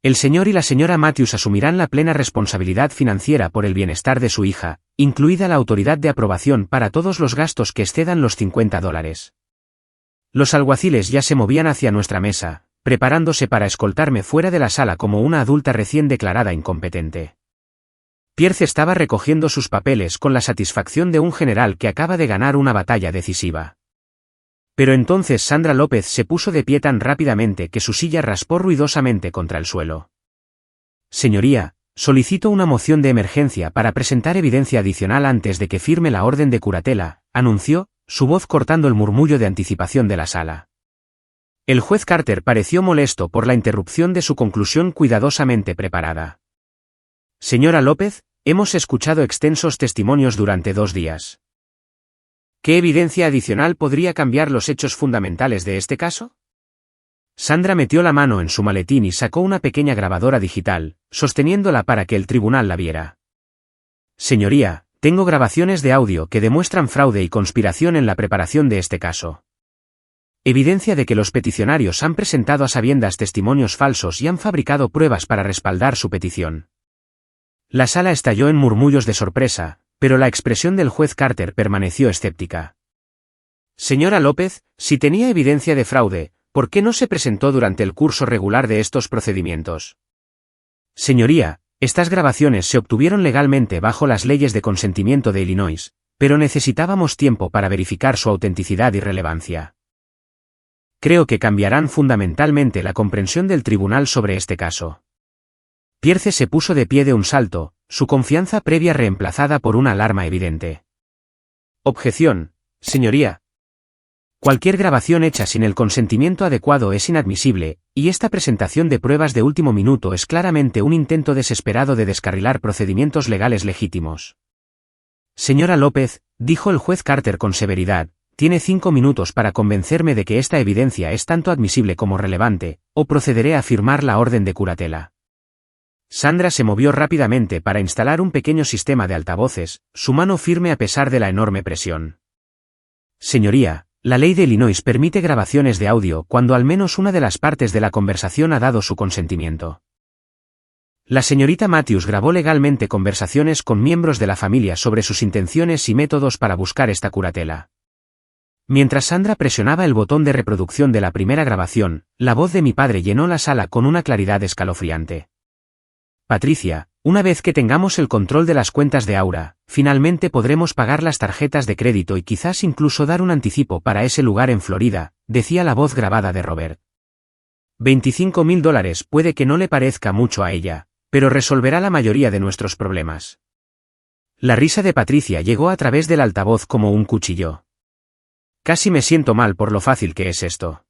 A: El señor y la señora Matthews asumirán la plena responsabilidad financiera por el bienestar de su hija, incluida la autoridad de aprobación para todos los gastos que excedan los $50. Los alguaciles ya se movían hacia nuestra mesa, preparándose para escoltarme fuera de la sala como una adulta recién declarada incompetente. Pierce estaba recogiendo sus papeles con la satisfacción de un general que acaba de ganar una batalla decisiva. Pero entonces Sandra López se puso de pie tan rápidamente que su silla raspó ruidosamente contra el suelo. Señoría, solicito una moción de emergencia para presentar evidencia adicional antes de que firme la orden de curatela, anunció, su voz cortando el murmullo de anticipación de la sala. El juez Carter pareció molesto por la interrupción de su conclusión cuidadosamente preparada. Señora López, hemos escuchado extensos testimonios durante 2 días. ¿Qué evidencia adicional podría cambiar los hechos fundamentales de este caso? Sandra metió la mano en su maletín y sacó una pequeña grabadora digital, sosteniéndola para que el tribunal la viera. Señoría, tengo grabaciones de audio que demuestran fraude y conspiración en la preparación de este caso. Evidencia de que los peticionarios han presentado a sabiendas testimonios falsos y han fabricado pruebas para respaldar su petición. La sala estalló en murmullos de sorpresa, pero la expresión del juez Carter permaneció escéptica. Señora López, si tenía evidencia de fraude, ¿por qué no se presentó durante el curso regular de estos procedimientos? Señoría, estas grabaciones se obtuvieron legalmente bajo las leyes de consentimiento de Illinois, pero necesitábamos tiempo para verificar su autenticidad y relevancia. Creo que cambiarán fundamentalmente la comprensión del tribunal sobre este caso. Pierce se puso de pie de un salto, su confianza previa reemplazada por una alarma evidente. Objeción, señoría. Cualquier grabación hecha sin el consentimiento adecuado es inadmisible, y esta presentación de pruebas de último minuto es claramente un intento desesperado de descarrilar procedimientos legales legítimos. Señora López, dijo el juez Carter con severidad, tiene 5 minutos para convencerme de que esta evidencia es tanto admisible como relevante, o procederé a firmar la orden de curatela. Sandra se movió rápidamente para instalar un pequeño sistema de altavoces, su mano firme a pesar de la enorme presión. Señoría, la ley de Illinois permite grabaciones de audio cuando al menos una de las partes de la conversación ha dado su consentimiento. La señorita Matthews grabó legalmente conversaciones con miembros de la familia sobre sus intenciones y métodos para buscar esta curatela. Mientras Sandra presionaba el botón de reproducción de la primera grabación, la voz de mi padre llenó la sala con una claridad escalofriante. Patricia, una vez que tengamos el control de las cuentas de Aura, finalmente podremos pagar las tarjetas de crédito y quizás incluso dar un anticipo para ese lugar en Florida, decía la voz grabada de Robert. $25.000 puede que no le parezca mucho a ella, pero resolverá la mayoría de nuestros problemas. La risa de Patricia llegó a través del altavoz como un cuchillo. Casi me siento mal por lo fácil que es esto.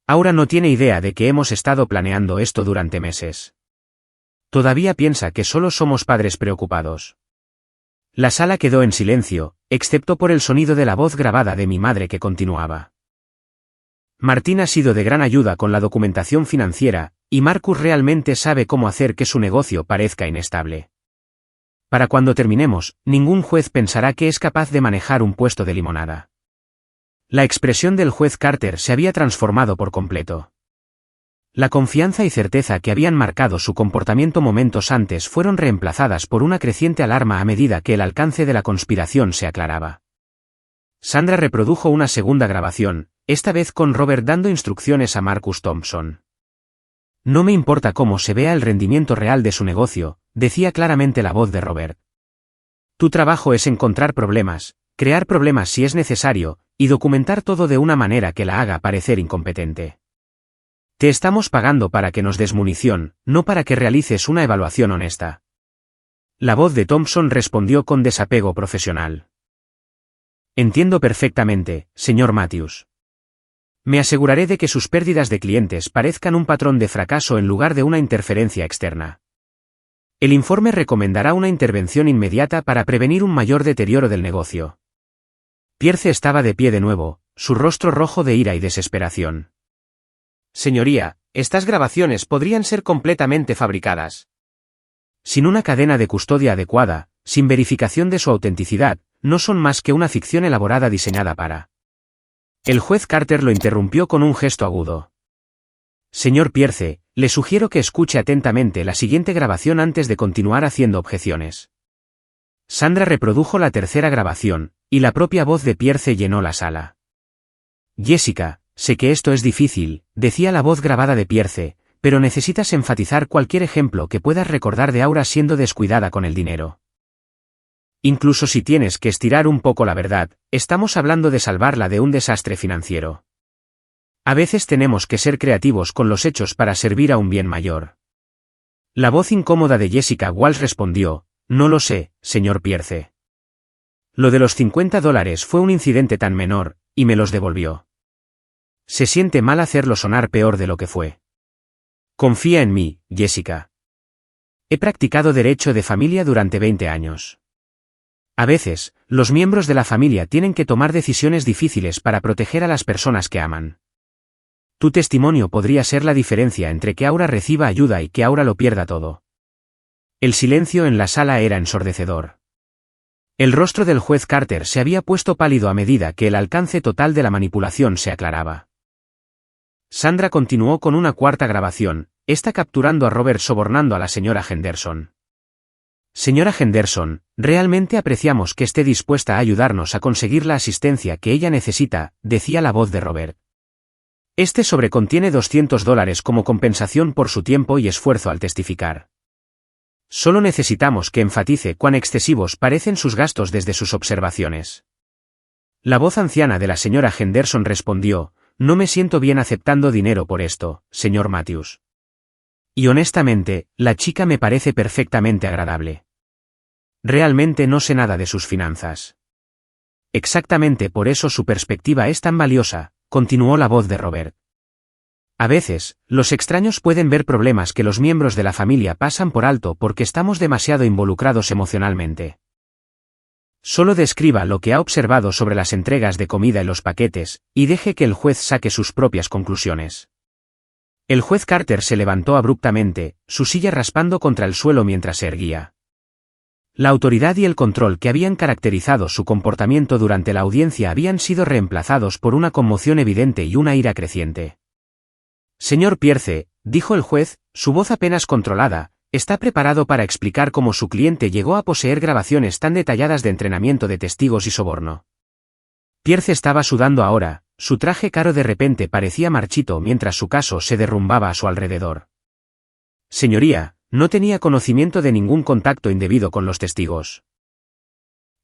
A: Aura no tiene idea de que hemos estado planeando esto durante meses. Todavía piensa que solo somos padres preocupados. La sala quedó en silencio, excepto por el sonido de la voz grabada de mi madre que continuaba. Martín ha sido de gran ayuda con la documentación financiera, y Marcus realmente sabe cómo hacer que su negocio parezca inestable. Para cuando terminemos, ningún juez pensará que es capaz de manejar un puesto de limonada. La expresión del juez Carter se había transformado por completo. La confianza y certeza que habían marcado su comportamiento momentos antes fueron reemplazadas por una creciente alarma a medida que el alcance de la conspiración se aclaraba. Sandra reprodujo una segunda grabación, esta vez con Robert dando instrucciones a Marcus Thompson. No me importa cómo se vea el rendimiento real de su negocio, decía claramente la voz de Robert. Tu trabajo es encontrar problemas, crear problemas si es necesario, y documentar todo de una manera que la haga parecer incompetente. Te estamos pagando para que nos des munición, no para que realices una evaluación honesta. La voz de Thompson respondió con desapego profesional. Entiendo perfectamente, señor Matthews. Me aseguraré de que sus pérdidas de clientes parezcan un patrón de fracaso en lugar de una interferencia externa. El informe recomendará una intervención inmediata para prevenir un mayor deterioro del negocio. Pierce estaba de pie de nuevo, su rostro rojo de ira y desesperación. Señoría, estas grabaciones podrían ser completamente fabricadas. Sin una cadena de custodia adecuada, sin verificación de su autenticidad, no son más que una ficción elaborada diseñada para... El juez Carter lo interrumpió con un gesto agudo. Señor Pierce, le sugiero que escuche atentamente la siguiente grabación antes de continuar haciendo objeciones. Sandra reprodujo la tercera grabación, y la propia voz de Pierce llenó la sala. Jessica, sé que esto es difícil, decía la voz grabada de Pierce, pero necesitas enfatizar cualquier ejemplo que puedas recordar de Aura siendo descuidada con el dinero. Incluso si tienes que estirar un poco la verdad, estamos hablando de salvarla de un desastre financiero. A veces tenemos que ser creativos con los hechos para servir a un bien mayor. La voz incómoda de Jessica Walsh respondió, no lo sé, señor Pierce. Lo de los $50 fue un incidente tan menor, y me los devolvió. Se siente mal hacerlo sonar peor de lo que fue. Confía en mí, Jessica. He practicado derecho de familia durante 20 años. A veces, los miembros de la familia tienen que tomar decisiones difíciles para proteger a las personas que aman. Tu testimonio podría ser la diferencia entre que Aura reciba ayuda y que Aura lo pierda todo. El silencio en la sala era ensordecedor. El rostro del juez Carter se había puesto pálido a medida que el alcance total de la manipulación se aclaraba. Sandra continuó con una cuarta grabación, esta capturando a Robert sobornando a la señora Henderson. Señora Henderson, realmente apreciamos que esté dispuesta a ayudarnos a conseguir la asistencia que ella necesita, decía la voz de Robert. Este sobre contiene $200 como compensación por su tiempo y esfuerzo al testificar. Solo necesitamos que enfatice cuán excesivos parecen sus gastos desde sus observaciones. La voz anciana de la señora Henderson respondió, no me siento bien aceptando dinero por esto, señor Matthews. Y honestamente, la chica me parece perfectamente agradable. Realmente no sé nada de sus finanzas. Exactamente por eso su perspectiva es tan valiosa, continuó la voz de Robert. A veces, los extraños pueden ver problemas que los miembros de la familia pasan por alto porque estamos demasiado involucrados emocionalmente. Solo describa lo que ha observado sobre las entregas de comida y los paquetes, y deje que el juez saque sus propias conclusiones. El juez Carter se levantó abruptamente, su silla raspando contra el suelo mientras se erguía. La autoridad y el control que habían caracterizado su comportamiento durante la audiencia habían sido reemplazados por una conmoción evidente y una ira creciente. Señor Pierce, dijo el juez, su voz apenas controlada, está preparado para explicar cómo su cliente llegó a poseer grabaciones tan detalladas de entrenamiento de testigos y soborno. Pierce estaba sudando ahora, su traje caro de repente parecía marchito mientras su caso se derrumbaba a su alrededor. Señoría, no tenía conocimiento de ningún contacto indebido con los testigos.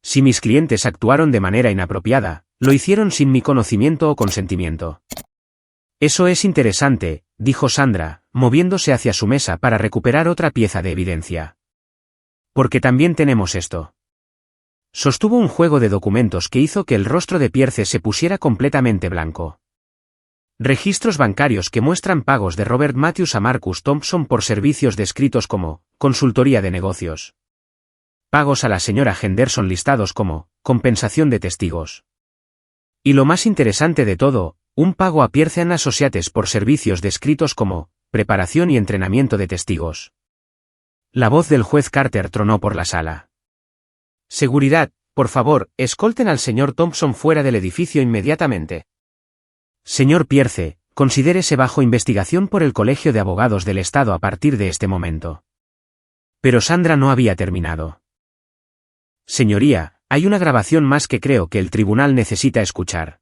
A: Si mis clientes actuaron de manera inapropiada, lo hicieron sin mi conocimiento o consentimiento. Eso es interesante, dijo Sandra, moviéndose hacia su mesa para recuperar otra pieza de evidencia. Porque también tenemos esto. Sostuvo un juego de documentos que hizo que el rostro de Pierce se pusiera completamente blanco. Registros bancarios que muestran pagos de Robert Matthews a Marcus Thompson por servicios descritos como consultoría de negocios. Pagos a la señora Henderson listados como compensación de testigos. Y lo más interesante de todo, un pago a Pierce & Associates por servicios descritos como preparación y entrenamiento de testigos. La voz del juez Carter tronó por la sala. Seguridad, por favor, escolten al señor Thompson fuera del edificio inmediatamente. Señor Pierce, considérese bajo investigación por el Colegio de Abogados del Estado a partir de este momento. Pero Sandra no había terminado. Señoría, hay una grabación más que creo que el tribunal necesita escuchar.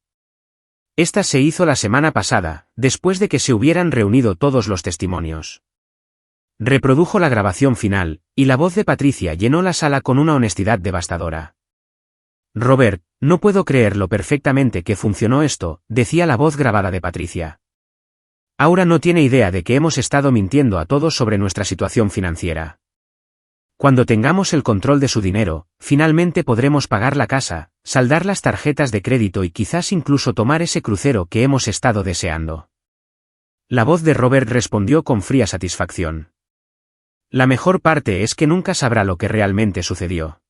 A: Esta se hizo la semana pasada, después de que se hubieran reunido todos los testimonios. Reprodujo la grabación final, y la voz de Patricia llenó la sala con una honestidad devastadora. Robert, no puedo creer lo perfectamente que funcionó esto, decía la voz grabada de Patricia. Aura no tiene idea de que hemos estado mintiendo a todos sobre nuestra situación financiera. Cuando tengamos el control de su dinero, finalmente podremos pagar la casa, saldar las tarjetas de crédito y quizás incluso tomar ese crucero que hemos estado deseando. La voz de Robert respondió con fría satisfacción. La mejor parte es que nunca sabrá lo que realmente sucedió.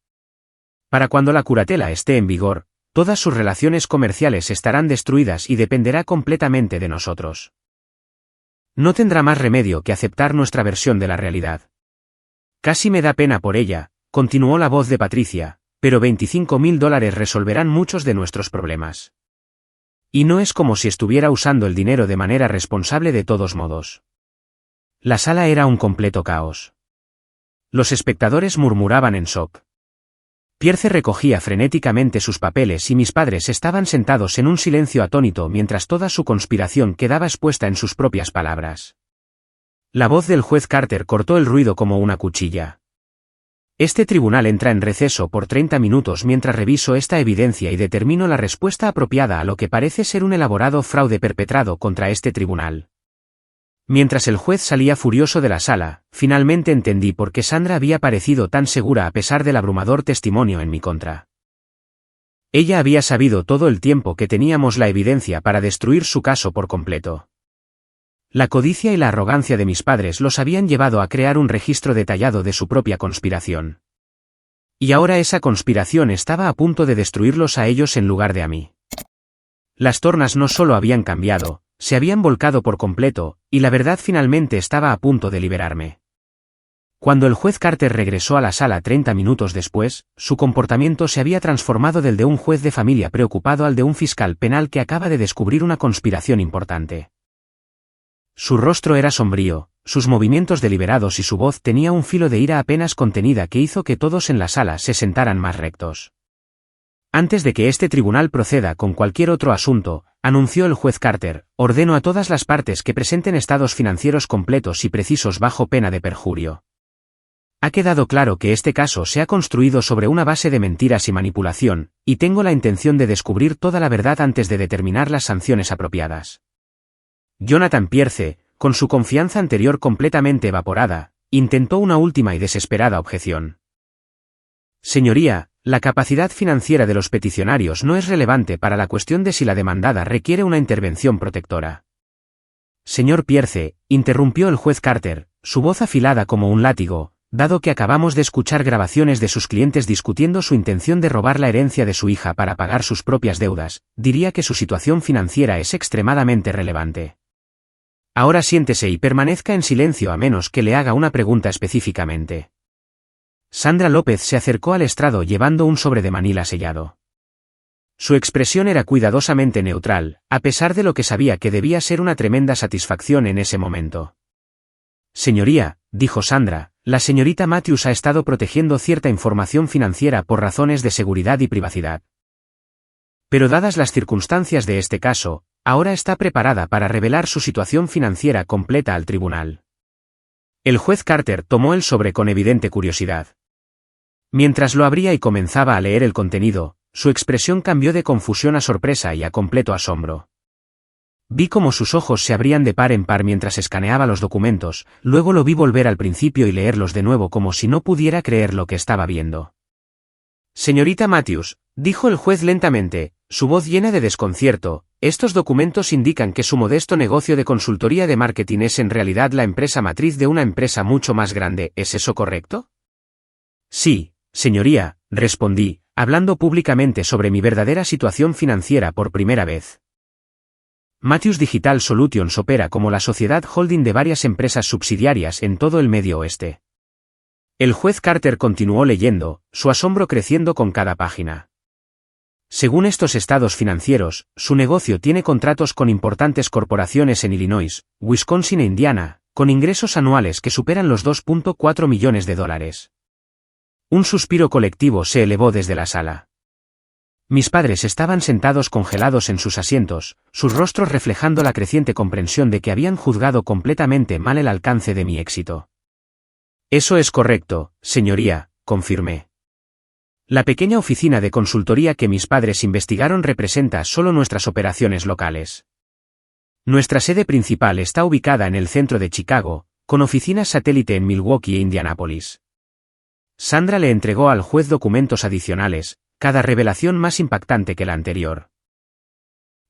A: Para cuando la curatela esté en vigor, todas sus relaciones comerciales estarán destruidas y dependerá completamente de nosotros. No tendrá más remedio que aceptar nuestra versión de la realidad. Casi me da pena por ella, continuó la voz de Patricia, pero $25.000 resolverán muchos de nuestros problemas. Y no es como si estuviera usando el dinero de manera responsable de todos modos. La sala era un completo caos. Los espectadores murmuraban en shock. Pierce recogía frenéticamente sus papeles y mis padres estaban sentados en un silencio atónito mientras toda su conspiración quedaba expuesta en sus propias palabras. La voz del juez Carter cortó el ruido como una cuchilla. Este tribunal entra en receso por 30 minutos mientras reviso esta evidencia y determino la respuesta apropiada a lo que parece ser un elaborado fraude perpetrado contra este tribunal. Mientras el juez salía furioso de la sala, finalmente entendí por qué Sandra había parecido tan segura a pesar del abrumador testimonio en mi contra. Ella había sabido todo el tiempo que teníamos la evidencia para destruir su caso por completo. La codicia y la arrogancia de mis padres los habían llevado a crear un registro detallado de su propia conspiración. Y ahora esa conspiración estaba a punto de destruirlos a ellos en lugar de a mí. Las tornas no solo habían cambiado, se habían volcado por completo, y la verdad finalmente estaba a punto de liberarme. Cuando el juez Carter regresó a la sala 30 minutos después, su comportamiento se había transformado del de un juez de familia preocupado al de un fiscal penal que acaba de descubrir una conspiración importante. Su rostro era sombrío, sus movimientos deliberados y su voz tenía un filo de ira apenas contenida que hizo que todos en la sala se sentaran más rectos. Antes de que este tribunal proceda con cualquier otro asunto, anunció el juez Carter, ordeno a todas las partes que presenten estados financieros completos y precisos bajo pena de perjurio. Ha quedado claro que este caso se ha construido sobre una base de mentiras y manipulación, y tengo la intención de descubrir toda la verdad antes de determinar las sanciones apropiadas. Jonathan Pierce, con su confianza anterior completamente evaporada, intentó una última y desesperada objeción. Señoría, la capacidad financiera de los peticionarios no es relevante para la cuestión de si la demandada requiere una intervención protectora. Señor Pierce, interrumpió el juez Carter, su voz afilada como un látigo, dado que acabamos de escuchar grabaciones de sus clientes discutiendo su intención de robar la herencia de su hija para pagar sus propias deudas, diría que su situación financiera es extremadamente relevante. Ahora siéntese y permanezca en silencio a menos que le haga una pregunta específicamente. Sandra López se acercó al estrado llevando un sobre de manila sellado. Su expresión era cuidadosamente neutral, a pesar de lo que sabía que debía ser una tremenda satisfacción en ese momento. Señoría, dijo Sandra, la señorita Matthews ha estado protegiendo cierta información financiera por razones de seguridad y privacidad. Pero dadas las circunstancias de este caso, ahora está preparada para revelar su situación financiera completa al tribunal. El juez Carter tomó el sobre con evidente curiosidad. Mientras lo abría y comenzaba a leer el contenido, su expresión cambió de confusión a sorpresa y a completo asombro. Vi cómo sus ojos se abrían de par en par mientras escaneaba los documentos, luego lo vi volver al principio y leerlos de nuevo como si no pudiera creer lo que estaba viendo. Señorita Matthews, dijo el juez lentamente, su voz llena de desconcierto, estos documentos indican que su modesto negocio de consultoría de marketing es en realidad la empresa matriz de una empresa mucho más grande, ¿es eso correcto? Sí, señoría, respondí, hablando públicamente sobre mi verdadera situación financiera por primera vez. Matthews Digital Solutions opera como la sociedad holding de varias empresas subsidiarias en todo el Medio Oeste. El juez Carter continuó leyendo, su asombro creciendo con cada página. Según estos estados financieros, su negocio tiene contratos con importantes corporaciones en Illinois, Wisconsin e Indiana, con ingresos anuales que superan los $2.4 millones. Un suspiro colectivo se elevó desde la sala. Mis padres estaban sentados congelados en sus asientos, sus rostros reflejando la creciente comprensión de que habían juzgado completamente mal el alcance de mi éxito. Eso es correcto, señoría, confirmé. La pequeña oficina de consultoría que mis padres investigaron representa solo nuestras operaciones locales. Nuestra sede principal está ubicada en el centro de Chicago, con oficinas satélite en Milwaukee e Indianápolis. Sandra le entregó al juez documentos adicionales, cada revelación más impactante que la anterior.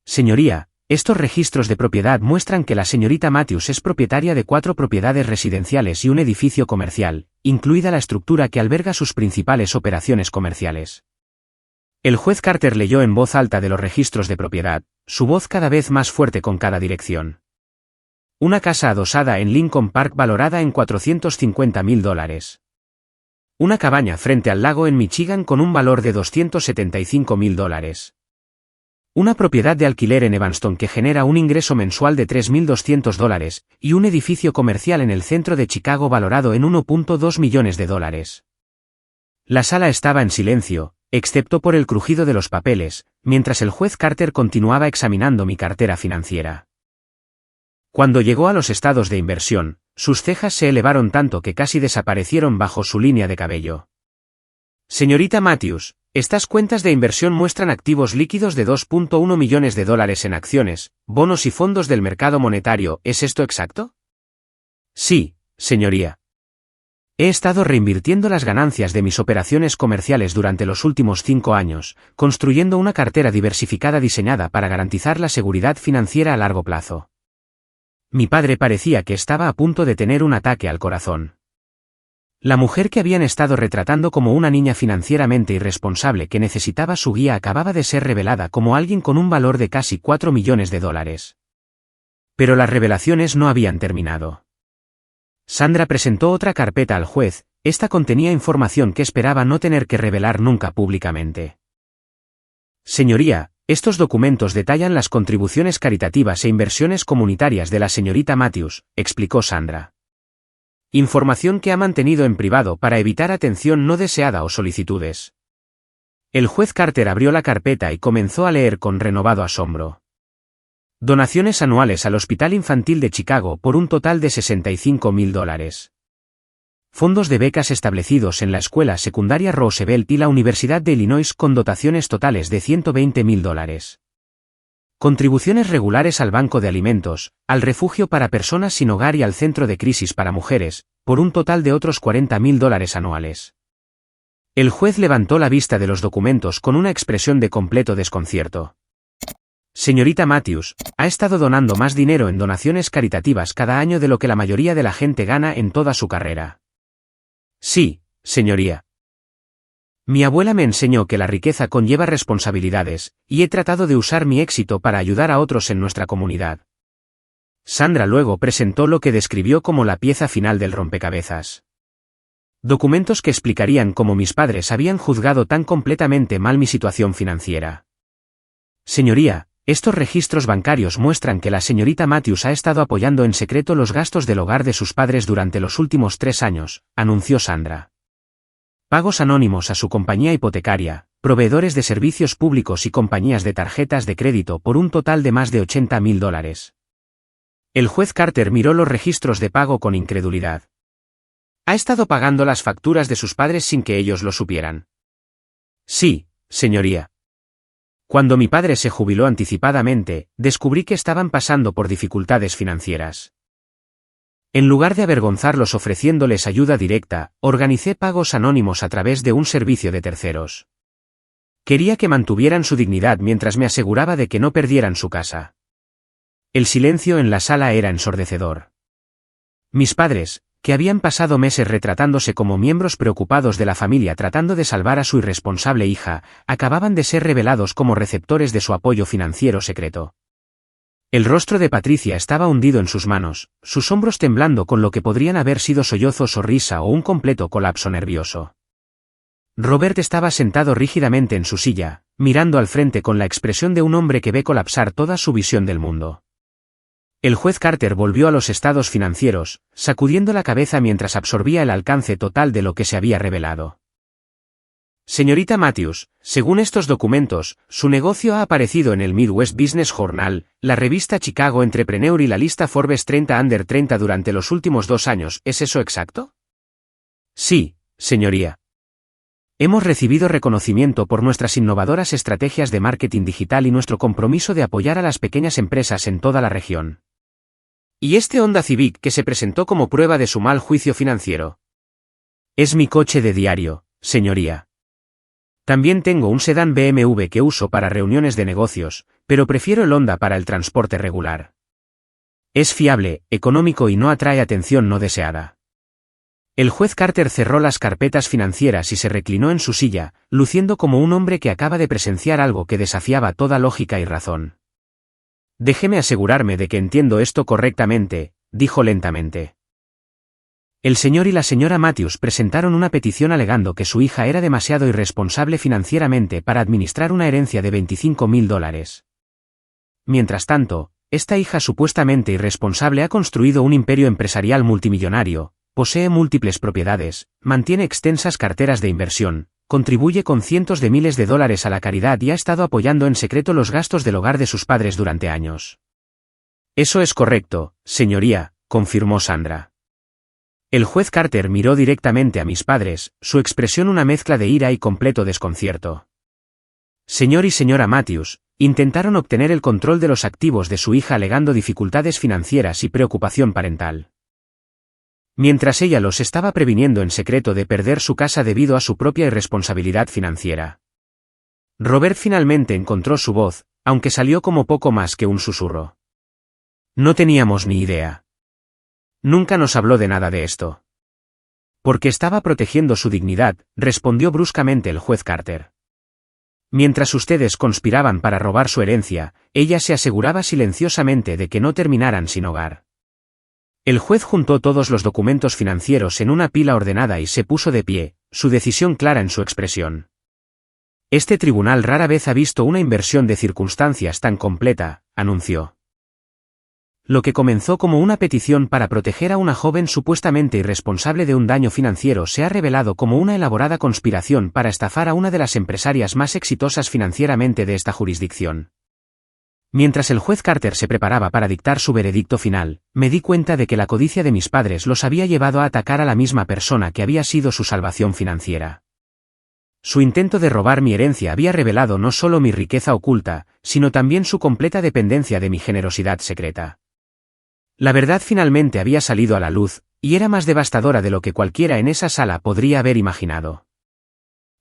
A: Señoría, estos registros de propiedad muestran que la señorita Matthews es propietaria de 4 propiedades residenciales y un edificio comercial, incluida la estructura que alberga sus principales operaciones comerciales. El juez Carter leyó en voz alta de los registros de propiedad, su voz cada vez más fuerte con cada dirección. Una casa adosada en Lincoln Park valorada en $450.000. Una cabaña frente al lago en Michigan con un valor de $275.000. Una propiedad de alquiler en Evanston que genera un ingreso mensual de $3.200, y un edificio comercial en el centro de Chicago valorado en $1.2 millones. La sala estaba en silencio, excepto por el crujido de los papeles, mientras el juez Carter continuaba examinando mi cartera financiera. Cuando llegó a los estados de inversión, sus cejas se elevaron tanto que casi desaparecieron bajo su línea de cabello. Señorita Matthews, estas cuentas de inversión muestran activos líquidos de $2.1 millones en acciones, bonos y fondos del mercado monetario, ¿es esto exacto? Sí, señoría. He estado reinvirtiendo las ganancias de mis operaciones comerciales durante los últimos 5 años, construyendo una cartera diversificada diseñada para garantizar la seguridad financiera a largo plazo. Mi padre parecía que estaba a punto de tener un ataque al corazón. La mujer que habían estado retratando como una niña financieramente irresponsable que necesitaba su guía acababa de ser revelada como alguien con un valor de casi $4 millones. Pero las revelaciones no habían terminado. Sandra presentó otra carpeta al juez, esta contenía información que esperaba no tener que revelar nunca públicamente. Señoría, estos documentos detallan las contribuciones caritativas e inversiones comunitarias de la señorita Matthews, explicó Sandra. Información que ha mantenido en privado para evitar atención no deseada o solicitudes. El juez Carter abrió la carpeta y comenzó a leer con renovado asombro. Donaciones anuales al Hospital Infantil de Chicago por un total de $65.000. Fondos de becas establecidos en la Escuela Secundaria Roosevelt y la Universidad de Illinois con dotaciones totales de $120.000. Contribuciones regulares al Banco de Alimentos, al Refugio para Personas sin Hogar y al Centro de Crisis para Mujeres, por un total de otros $40.000 anuales. El juez levantó la vista de los documentos con una expresión de completo desconcierto. Señorita Matthews, ha estado donando más dinero en donaciones caritativas cada año de lo que la mayoría de la gente gana en toda su carrera. Sí, señoría. Mi abuela me enseñó que la riqueza conlleva responsabilidades, y he tratado de usar mi éxito para ayudar a otros en nuestra comunidad. Sandra luego presentó lo que describió como la pieza final del rompecabezas. Documentos que explicarían cómo mis padres habían juzgado tan completamente mal mi situación financiera. Señoría, estos registros bancarios muestran que la señorita Matthews ha estado apoyando en secreto los gastos del hogar de sus padres durante los últimos 3 años, anunció Sandra. Pagos anónimos a su compañía hipotecaria, proveedores de servicios públicos y compañías de tarjetas de crédito por un total de más de $80.000. El juez Carter miró los registros de pago con incredulidad. ¿Ha estado pagando las facturas de sus padres sin que ellos lo supieran? Sí, señoría. Cuando mi padre se jubiló anticipadamente, descubrí que estaban pasando por dificultades financieras. En lugar de avergonzarlos ofreciéndoles ayuda directa, organicé pagos anónimos a través de un servicio de terceros. Quería que mantuvieran su dignidad mientras me aseguraba de que no perdieran su casa. El silencio en la sala era ensordecedor. Mis padres, que habían pasado meses retratándose como miembros preocupados de la familia tratando de salvar a su irresponsable hija, acababan de ser revelados como receptores de su apoyo financiero secreto. El rostro de Patricia estaba hundido en sus manos, sus hombros temblando con lo que podrían haber sido sollozos o risa o un completo colapso nervioso. Robert estaba sentado rígidamente en su silla, mirando al frente con la expresión de un hombre que ve colapsar toda su visión del mundo. El juez Carter volvió a los estados financieros, sacudiendo la cabeza mientras absorbía el alcance total de lo que se había revelado. Señorita Matthews, según estos documentos, su negocio ha aparecido en el Midwest Business Journal, la revista Chicago Entrepreneur y la lista Forbes 30 Under 30 durante los últimos 2 años, ¿es eso exacto? Sí, señoría. Hemos recibido reconocimiento por nuestras innovadoras estrategias de marketing digital y nuestro compromiso de apoyar a las pequeñas empresas en toda la región. ¿Y este Honda Civic que se presentó como prueba de su mal juicio financiero? Es mi coche de diario, señoría. También tengo un sedán BMW que uso para reuniones de negocios, pero prefiero el Honda para el transporte regular. Es fiable, económico y no atrae atención no deseada. El juez Carter cerró las carpetas financieras y se reclinó en su silla, luciendo como un hombre que acaba de presenciar algo que desafiaba toda lógica y razón. Déjeme asegurarme de que entiendo esto correctamente, dijo lentamente. El señor y la señora Matthews presentaron una petición alegando que su hija era demasiado irresponsable financieramente para administrar una herencia de $25,000. Mientras tanto, esta hija supuestamente irresponsable ha construido un imperio empresarial multimillonario, posee múltiples propiedades, mantiene extensas carteras de inversión, contribuye con cientos de miles de dólares a la caridad y ha estado apoyando en secreto los gastos del hogar de sus padres durante años. Eso es correcto, señoría, confirmó Sandra. El juez Carter miró directamente a mis padres, su expresión una mezcla de ira y completo desconcierto. Señor y señora Matthews, intentaron obtener el control de los activos de su hija alegando dificultades financieras y preocupación parental. Mientras ella los estaba previniendo en secreto de perder su casa debido a su propia irresponsabilidad financiera. Robert finalmente encontró su voz, aunque salió como poco más que un susurro. No teníamos ni idea. Nunca nos habló de nada de esto. Porque estaba protegiendo su dignidad, respondió bruscamente el juez Carter. Mientras ustedes conspiraban para robar su herencia, ella se aseguraba silenciosamente de que no terminaran sin hogar. El juez juntó todos los documentos financieros en una pila ordenada y se puso de pie, su decisión clara en su expresión. Este tribunal rara vez ha visto una inversión de circunstancias tan completa, anunció. Lo que comenzó como una petición para proteger a una joven supuestamente irresponsable de un daño financiero se ha revelado como una elaborada conspiración para estafar a una de las empresarias más exitosas financieramente de esta jurisdicción. Mientras el juez Carter se preparaba para dictar su veredicto final, me di cuenta de que la codicia de mis padres los había llevado a atacar a la misma persona que había sido su salvación financiera. Su intento de robar mi herencia había revelado no solo mi riqueza oculta, sino también su completa dependencia de mi generosidad secreta. La verdad finalmente había salido a la luz, y era más devastadora de lo que cualquiera en esa sala podría haber imaginado.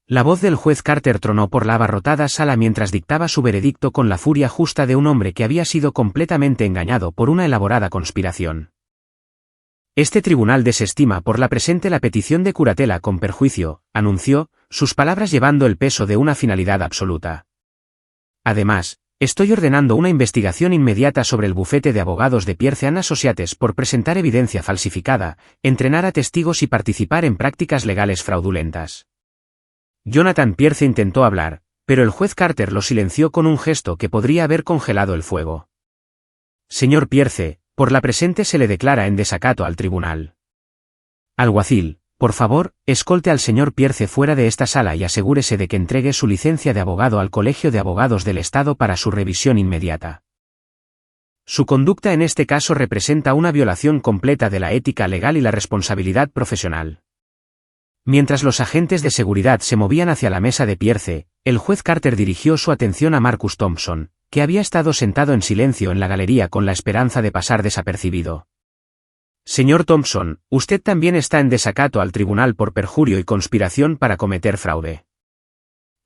A: La voz del juez Carter tronó por la abarrotada sala mientras dictaba su veredicto con la furia justa de un hombre que había sido completamente engañado por una elaborada conspiración. Este tribunal desestima por la presente la petición de curatela con perjuicio, anunció, sus palabras llevando el peso de una finalidad absoluta. Además, estoy ordenando una investigación inmediata sobre el bufete de abogados de Pierce & Associates por presentar evidencia falsificada, entrenar a testigos y participar en prácticas legales fraudulentas. Jonathan Pierce intentó hablar, pero el juez Carter lo silenció con un gesto que podría haber congelado el fuego. Señor Pierce, por la presente se le declara en desacato al tribunal. Alguacil, por favor, escolte al señor Pierce fuera de esta sala y asegúrese de que entregue su licencia de abogado al Colegio de Abogados del Estado para su revisión inmediata. Su conducta en este caso representa una violación completa de la ética legal y la responsabilidad profesional. Mientras los agentes de seguridad se movían hacia la mesa de Pierce, el juez Carter dirigió su atención a Marcus Thompson, que había estado sentado en silencio en la galería con la esperanza de pasar desapercibido. Señor Thompson, usted también está en desacato al tribunal por perjurio y conspiración para cometer fraude.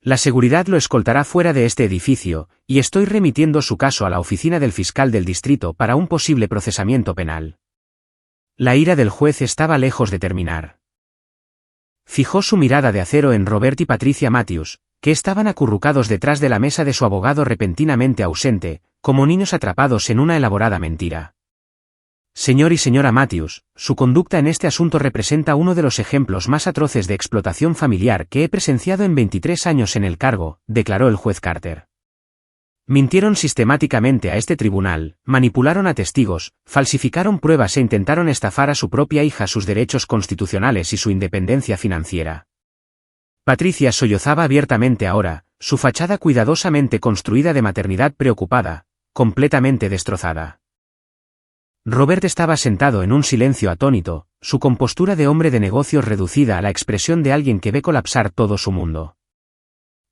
A: La seguridad lo escoltará fuera de este edificio, y estoy remitiendo su caso a la oficina del fiscal del distrito para un posible procesamiento penal. La ira del juez estaba lejos de terminar. Fijó su mirada de acero en Robert y Patricia Matthews, que estaban acurrucados detrás de la mesa de su abogado repentinamente ausente, como niños atrapados en una elaborada mentira. Señor y señora Matthews, su conducta en este asunto representa uno de los ejemplos más atroces de explotación familiar que he presenciado en 23 años en el cargo, declaró el juez Carter. Mintieron sistemáticamente a este tribunal, manipularon a testigos, falsificaron pruebas e intentaron estafar a su propia hija sus derechos constitucionales y su independencia financiera. Patricia sollozaba abiertamente ahora, su fachada cuidadosamente construida de maternidad preocupada, completamente destrozada. Robert estaba sentado en un silencio atónito, su compostura de hombre de negocios reducida a la expresión de alguien que ve colapsar todo su mundo.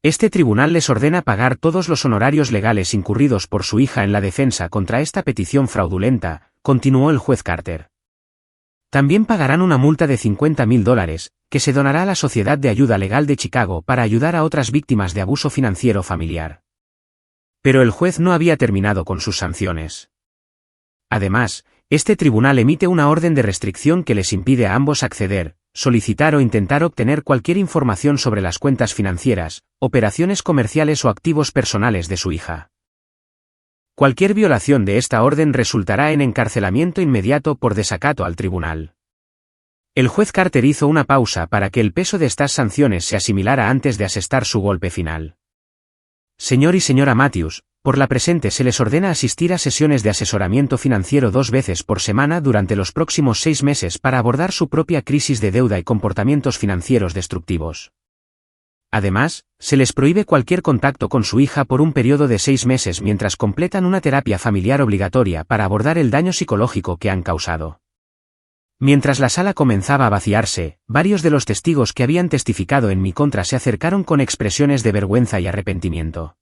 A: Este tribunal les ordena pagar todos los honorarios legales incurridos por su hija en la defensa contra esta petición fraudulenta, continuó el juez Carter. También pagarán una multa de $50,000, que se donará a la Sociedad de Ayuda Legal de Chicago para ayudar a otras víctimas de abuso financiero familiar. Pero el juez no había terminado con sus sanciones. Además, este tribunal emite una orden de restricción que les impide a ambos acceder, solicitar o intentar obtener cualquier información sobre las cuentas financieras, operaciones comerciales o activos personales de su hija. Cualquier violación de esta orden resultará en encarcelamiento inmediato por desacato al tribunal. El juez Carter hizo una pausa para que el peso de estas sanciones se asimilara antes de asestar su golpe final. Señor y señora Matthews, por la presente se les ordena asistir a sesiones de asesoramiento financiero 2 veces por semana durante los próximos 6 meses para abordar su propia crisis de deuda y comportamientos financieros destructivos. Además, se les prohíbe cualquier contacto con su hija por un periodo de 6 meses mientras completan una terapia familiar obligatoria para abordar el daño psicológico que han causado. Mientras la sala comenzaba a vaciarse, varios de los testigos que habían testificado en mi contra se acercaron con expresiones de vergüenza y arrepentimiento.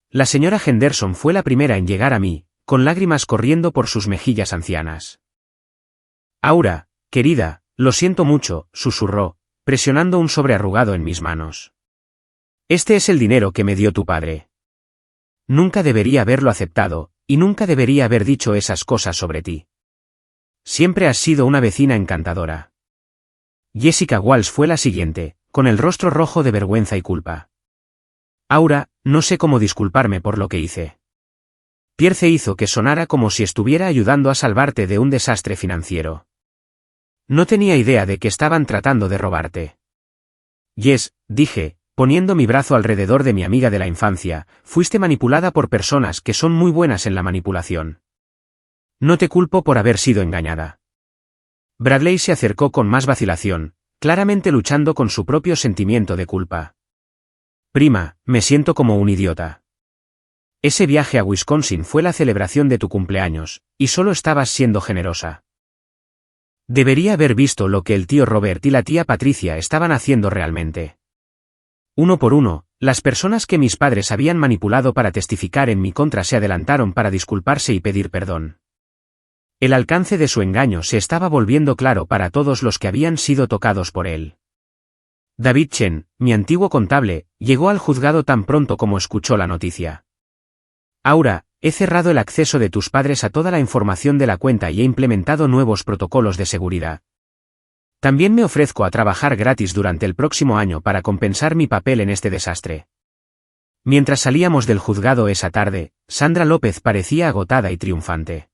A: La señora Henderson fue la primera en llegar a mí, con lágrimas corriendo por sus mejillas ancianas. Aura, querida, lo siento mucho, susurró, presionando un sobre arrugado en mis manos. Este es el dinero que me dio tu padre. Nunca debería haberlo aceptado, y nunca debería haber dicho esas cosas sobre ti. Siempre has sido una vecina encantadora. Jessica Walsh fue la siguiente, con el rostro rojo de vergüenza y culpa. Aura, no sé cómo disculparme por lo que hice. Pierce hizo que sonara como si estuviera ayudando a salvarte de un desastre financiero. No tenía idea de que estaban tratando de robarte. Jess, dije, poniendo mi brazo alrededor de mi amiga de la infancia, fuiste manipulada por personas que son muy buenas en la manipulación. No te culpo por haber sido engañada. Bradley se acercó con más vacilación, claramente luchando con su propio sentimiento de culpa. Prima, me siento como un idiota. Ese viaje a Wisconsin fue la celebración de tu cumpleaños, y solo estabas siendo generosa. Debería haber visto lo que el tío Robert y la tía Patricia estaban haciendo realmente. Uno por uno, las personas que mis padres habían manipulado para testificar en mi contra se adelantaron para disculparse y pedir perdón. El alcance de su engaño se estaba volviendo claro para todos los que habían sido tocados por él. David Chen, mi antiguo contable, llegó al juzgado tan pronto como escuchó la noticia. Aura, he cerrado el acceso de tus padres a toda la información de la cuenta y he implementado nuevos protocolos de seguridad. También me ofrezco a trabajar gratis durante el próximo año para compensar mi papel en este desastre. Mientras salíamos del juzgado esa tarde, Sandra López parecía agotada y triunfante.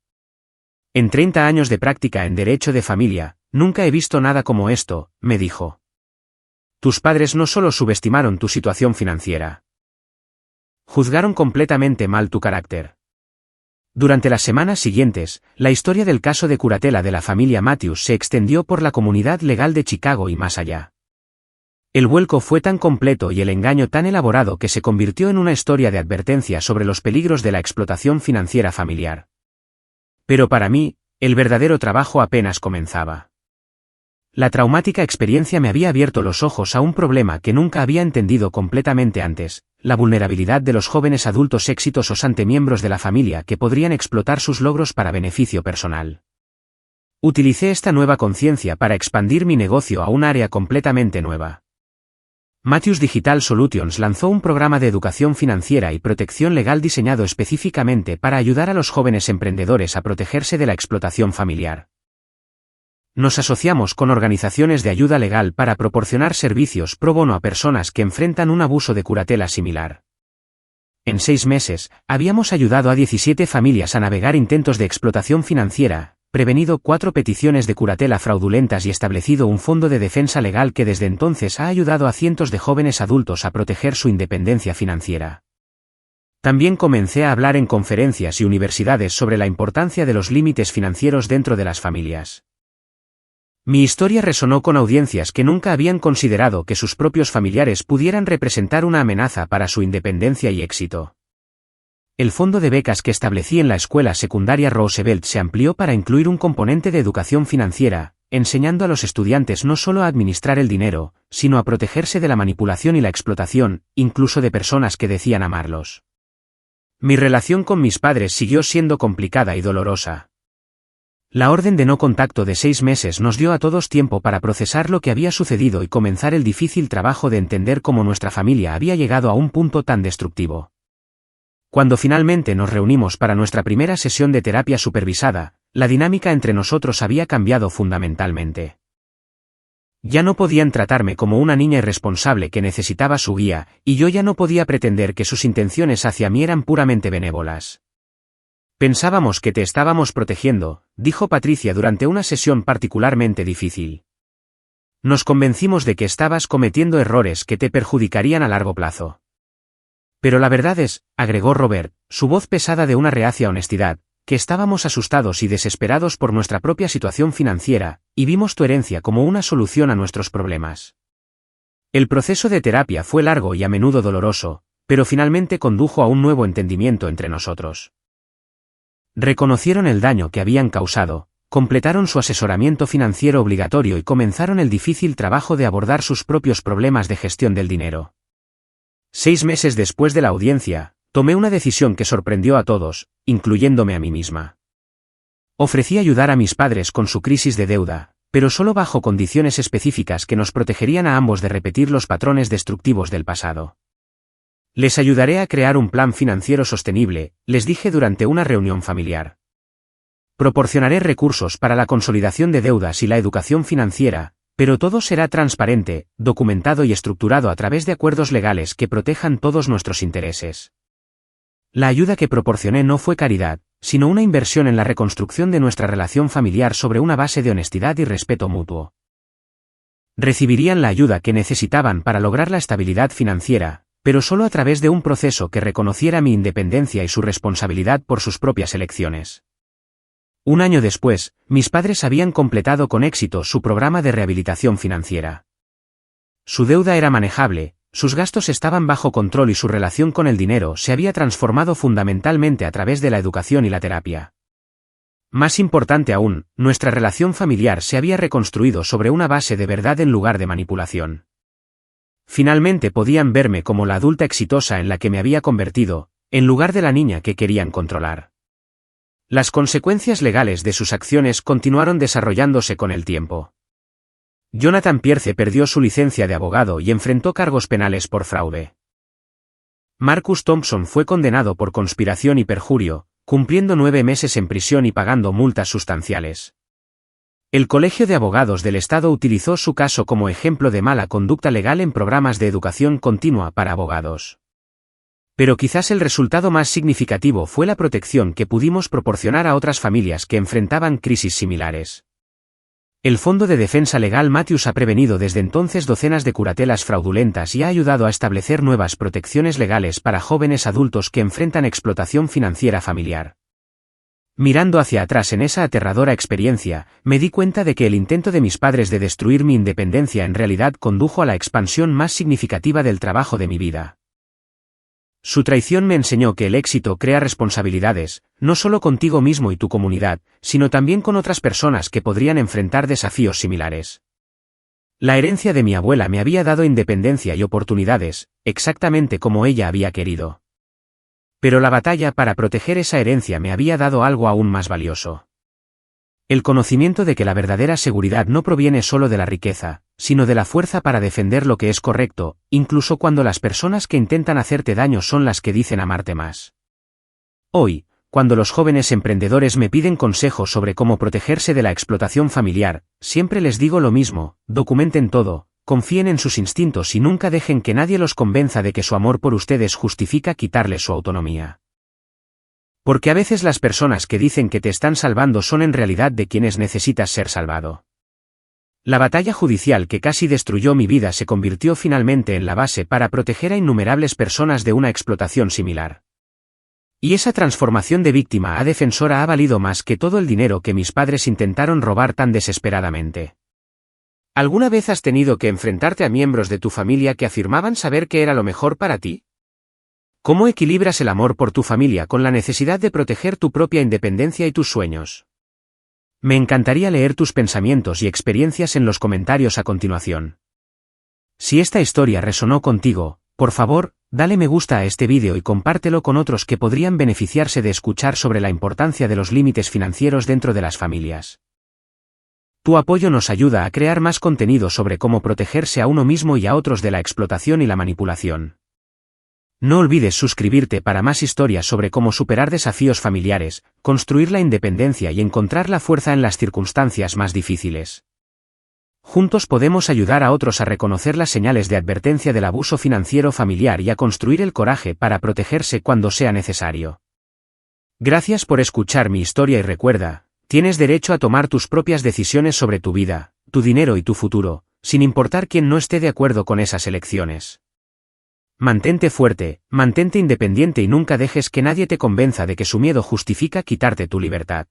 A: En 30 años de práctica en derecho de familia, nunca he visto nada como esto, me dijo. Tus padres no solo subestimaron tu situación financiera. Juzgaron completamente mal tu carácter. Durante las semanas siguientes, la historia del caso de curatela de la familia Matthews se extendió por la comunidad legal de Chicago y más allá. El vuelco fue tan completo y el engaño tan elaborado que se convirtió en una historia de advertencia sobre los peligros de la explotación financiera familiar. Pero para mí, el verdadero trabajo apenas comenzaba. La traumática experiencia me había abierto los ojos a un problema que nunca había entendido completamente antes, la vulnerabilidad de los jóvenes adultos exitosos ante miembros de la familia que podrían explotar sus logros para beneficio personal. Utilicé esta nueva conciencia para expandir mi negocio a un área completamente nueva. Matthews Digital Solutions lanzó un programa de educación financiera y protección legal diseñado específicamente para ayudar a los jóvenes emprendedores a protegerse de la explotación familiar. Nos asociamos con organizaciones de ayuda legal para proporcionar servicios pro bono a personas que enfrentan un abuso de curatela similar. En 6 meses, habíamos ayudado a 17 familias a navegar intentos de explotación financiera, prevenido 4 peticiones de curatela fraudulentas y establecido un fondo de defensa legal que desde entonces ha ayudado a cientos de jóvenes adultos a proteger su independencia financiera. También comencé a hablar en conferencias y universidades sobre la importancia de los límites financieros dentro de las familias. Mi historia resonó con audiencias que nunca habían considerado que sus propios familiares pudieran representar una amenaza para su independencia y éxito. El fondo de becas que establecí en la escuela secundaria Roosevelt se amplió para incluir un componente de educación financiera, enseñando a los estudiantes no solo a administrar el dinero, sino a protegerse de la manipulación y la explotación, incluso de personas que decían amarlos. Mi relación con mis padres siguió siendo complicada y dolorosa. La orden de no contacto de 6 meses nos dio a todos tiempo para procesar lo que había sucedido y comenzar el difícil trabajo de entender cómo nuestra familia había llegado a un punto tan destructivo. Cuando finalmente nos reunimos para nuestra primera sesión de terapia supervisada, la dinámica entre nosotros había cambiado fundamentalmente. Ya no podían tratarme como una niña irresponsable que necesitaba su guía, y yo ya no podía pretender que sus intenciones hacia mí eran puramente benévolas. Pensábamos que te estábamos protegiendo, dijo Patricia durante una sesión particularmente difícil. Nos convencimos de que estabas cometiendo errores que te perjudicarían a largo plazo. Pero la verdad es, agregó Robert, su voz pesada de una reacia honestidad, que estábamos asustados y desesperados por nuestra propia situación financiera, y vimos tu herencia como una solución a nuestros problemas. El proceso de terapia fue largo y a menudo doloroso, pero finalmente condujo a un nuevo entendimiento entre nosotros. Reconocieron el daño que habían causado, completaron su asesoramiento financiero obligatorio y comenzaron el difícil trabajo de abordar sus propios problemas de gestión del dinero. 6 meses después de la audiencia, tomé una decisión que sorprendió a todos, incluyéndome a mí misma. Ofrecí ayudar a mis padres con su crisis de deuda, pero solo bajo condiciones específicas que nos protegerían a ambos de repetir los patrones destructivos del pasado. Les ayudaré a crear un plan financiero sostenible, les dije durante una reunión familiar. Proporcionaré recursos para la consolidación de deudas y la educación financiera, pero todo será transparente, documentado y estructurado a través de acuerdos legales que protejan todos nuestros intereses. La ayuda que proporcioné no fue caridad, sino una inversión en la reconstrucción de nuestra relación familiar sobre una base de honestidad y respeto mutuo. Recibirían la ayuda que necesitaban para lograr la estabilidad financiera, pero solo a través de un proceso que reconociera mi independencia y su responsabilidad por sus propias elecciones. Un año después, mis padres habían completado con éxito su programa de rehabilitación financiera. Su deuda era manejable, sus gastos estaban bajo control y su relación con el dinero se había transformado fundamentalmente a través de la educación y la terapia. Más importante aún, nuestra relación familiar se había reconstruido sobre una base de verdad en lugar de manipulación. Finalmente podían verme como la adulta exitosa en la que me había convertido, en lugar de la niña que querían controlar. Las consecuencias legales de sus acciones continuaron desarrollándose con el tiempo. Jonathan Pierce perdió su licencia de abogado y enfrentó cargos penales por fraude. Marcus Thompson fue condenado por conspiración y perjurio, cumpliendo 9 meses en prisión y pagando multas sustanciales. El Colegio de Abogados del Estado utilizó su caso como ejemplo de mala conducta legal en programas de educación continua para abogados. Pero quizás el resultado más significativo fue la protección que pudimos proporcionar a otras familias que enfrentaban crisis similares. El Fondo de Defensa Legal Matthews ha prevenido desde entonces docenas de curatelas fraudulentas y ha ayudado a establecer nuevas protecciones legales para jóvenes adultos que enfrentan explotación financiera familiar. Mirando hacia atrás en esa aterradora experiencia, me di cuenta de que el intento de mis padres de destruir mi independencia en realidad condujo a la expansión más significativa del trabajo de mi vida. Su traición me enseñó que el éxito crea responsabilidades, no solo contigo mismo y tu comunidad, sino también con otras personas que podrían enfrentar desafíos similares. La herencia de mi abuela me había dado independencia y oportunidades, exactamente como ella había querido. Pero la batalla para proteger esa herencia me había dado algo aún más valioso. El conocimiento de que la verdadera seguridad no proviene solo de la riqueza, sino de la fuerza para defender lo que es correcto, incluso cuando las personas que intentan hacerte daño son las que dicen amarte más. Hoy, cuando los jóvenes emprendedores me piden consejos sobre cómo protegerse de la explotación familiar, siempre les digo lo mismo: documenten todo, confíen en sus instintos y nunca dejen que nadie los convenza de que su amor por ustedes justifica quitarles su autonomía. Porque a veces las personas que dicen que te están salvando son en realidad de quienes necesitas ser salvado. La batalla judicial que casi destruyó mi vida se convirtió finalmente en la base para proteger a innumerables personas de una explotación similar. Y esa transformación de víctima a defensora ha valido más que todo el dinero que mis padres intentaron robar tan desesperadamente. ¿Alguna vez has tenido que enfrentarte a miembros de tu familia que afirmaban saber qué era lo mejor para ti? ¿Cómo equilibras el amor por tu familia con la necesidad de proteger tu propia independencia y tus sueños? Me encantaría leer tus pensamientos y experiencias en los comentarios a continuación. Si esta historia resonó contigo, por favor, dale me gusta a este vídeo y compártelo con otros que podrían beneficiarse de escuchar sobre la importancia de los límites financieros dentro de las familias. Tu apoyo nos ayuda a crear más contenido sobre cómo protegerse a uno mismo y a otros de la explotación y la manipulación. No olvides suscribirte para más historias sobre cómo superar desafíos familiares, construir la independencia y encontrar la fuerza en las circunstancias más difíciles. Juntos podemos ayudar a otros a reconocer las señales de advertencia del abuso financiero familiar y a construir el coraje para protegerse cuando sea necesario. Gracias por escuchar mi historia y recuerda, tienes derecho a tomar tus propias decisiones sobre tu vida, tu dinero y tu futuro, sin importar quién no esté de acuerdo con esas elecciones. Mantente fuerte, mantente independiente y nunca dejes que nadie te convenza de que su miedo justifica quitarte tu libertad.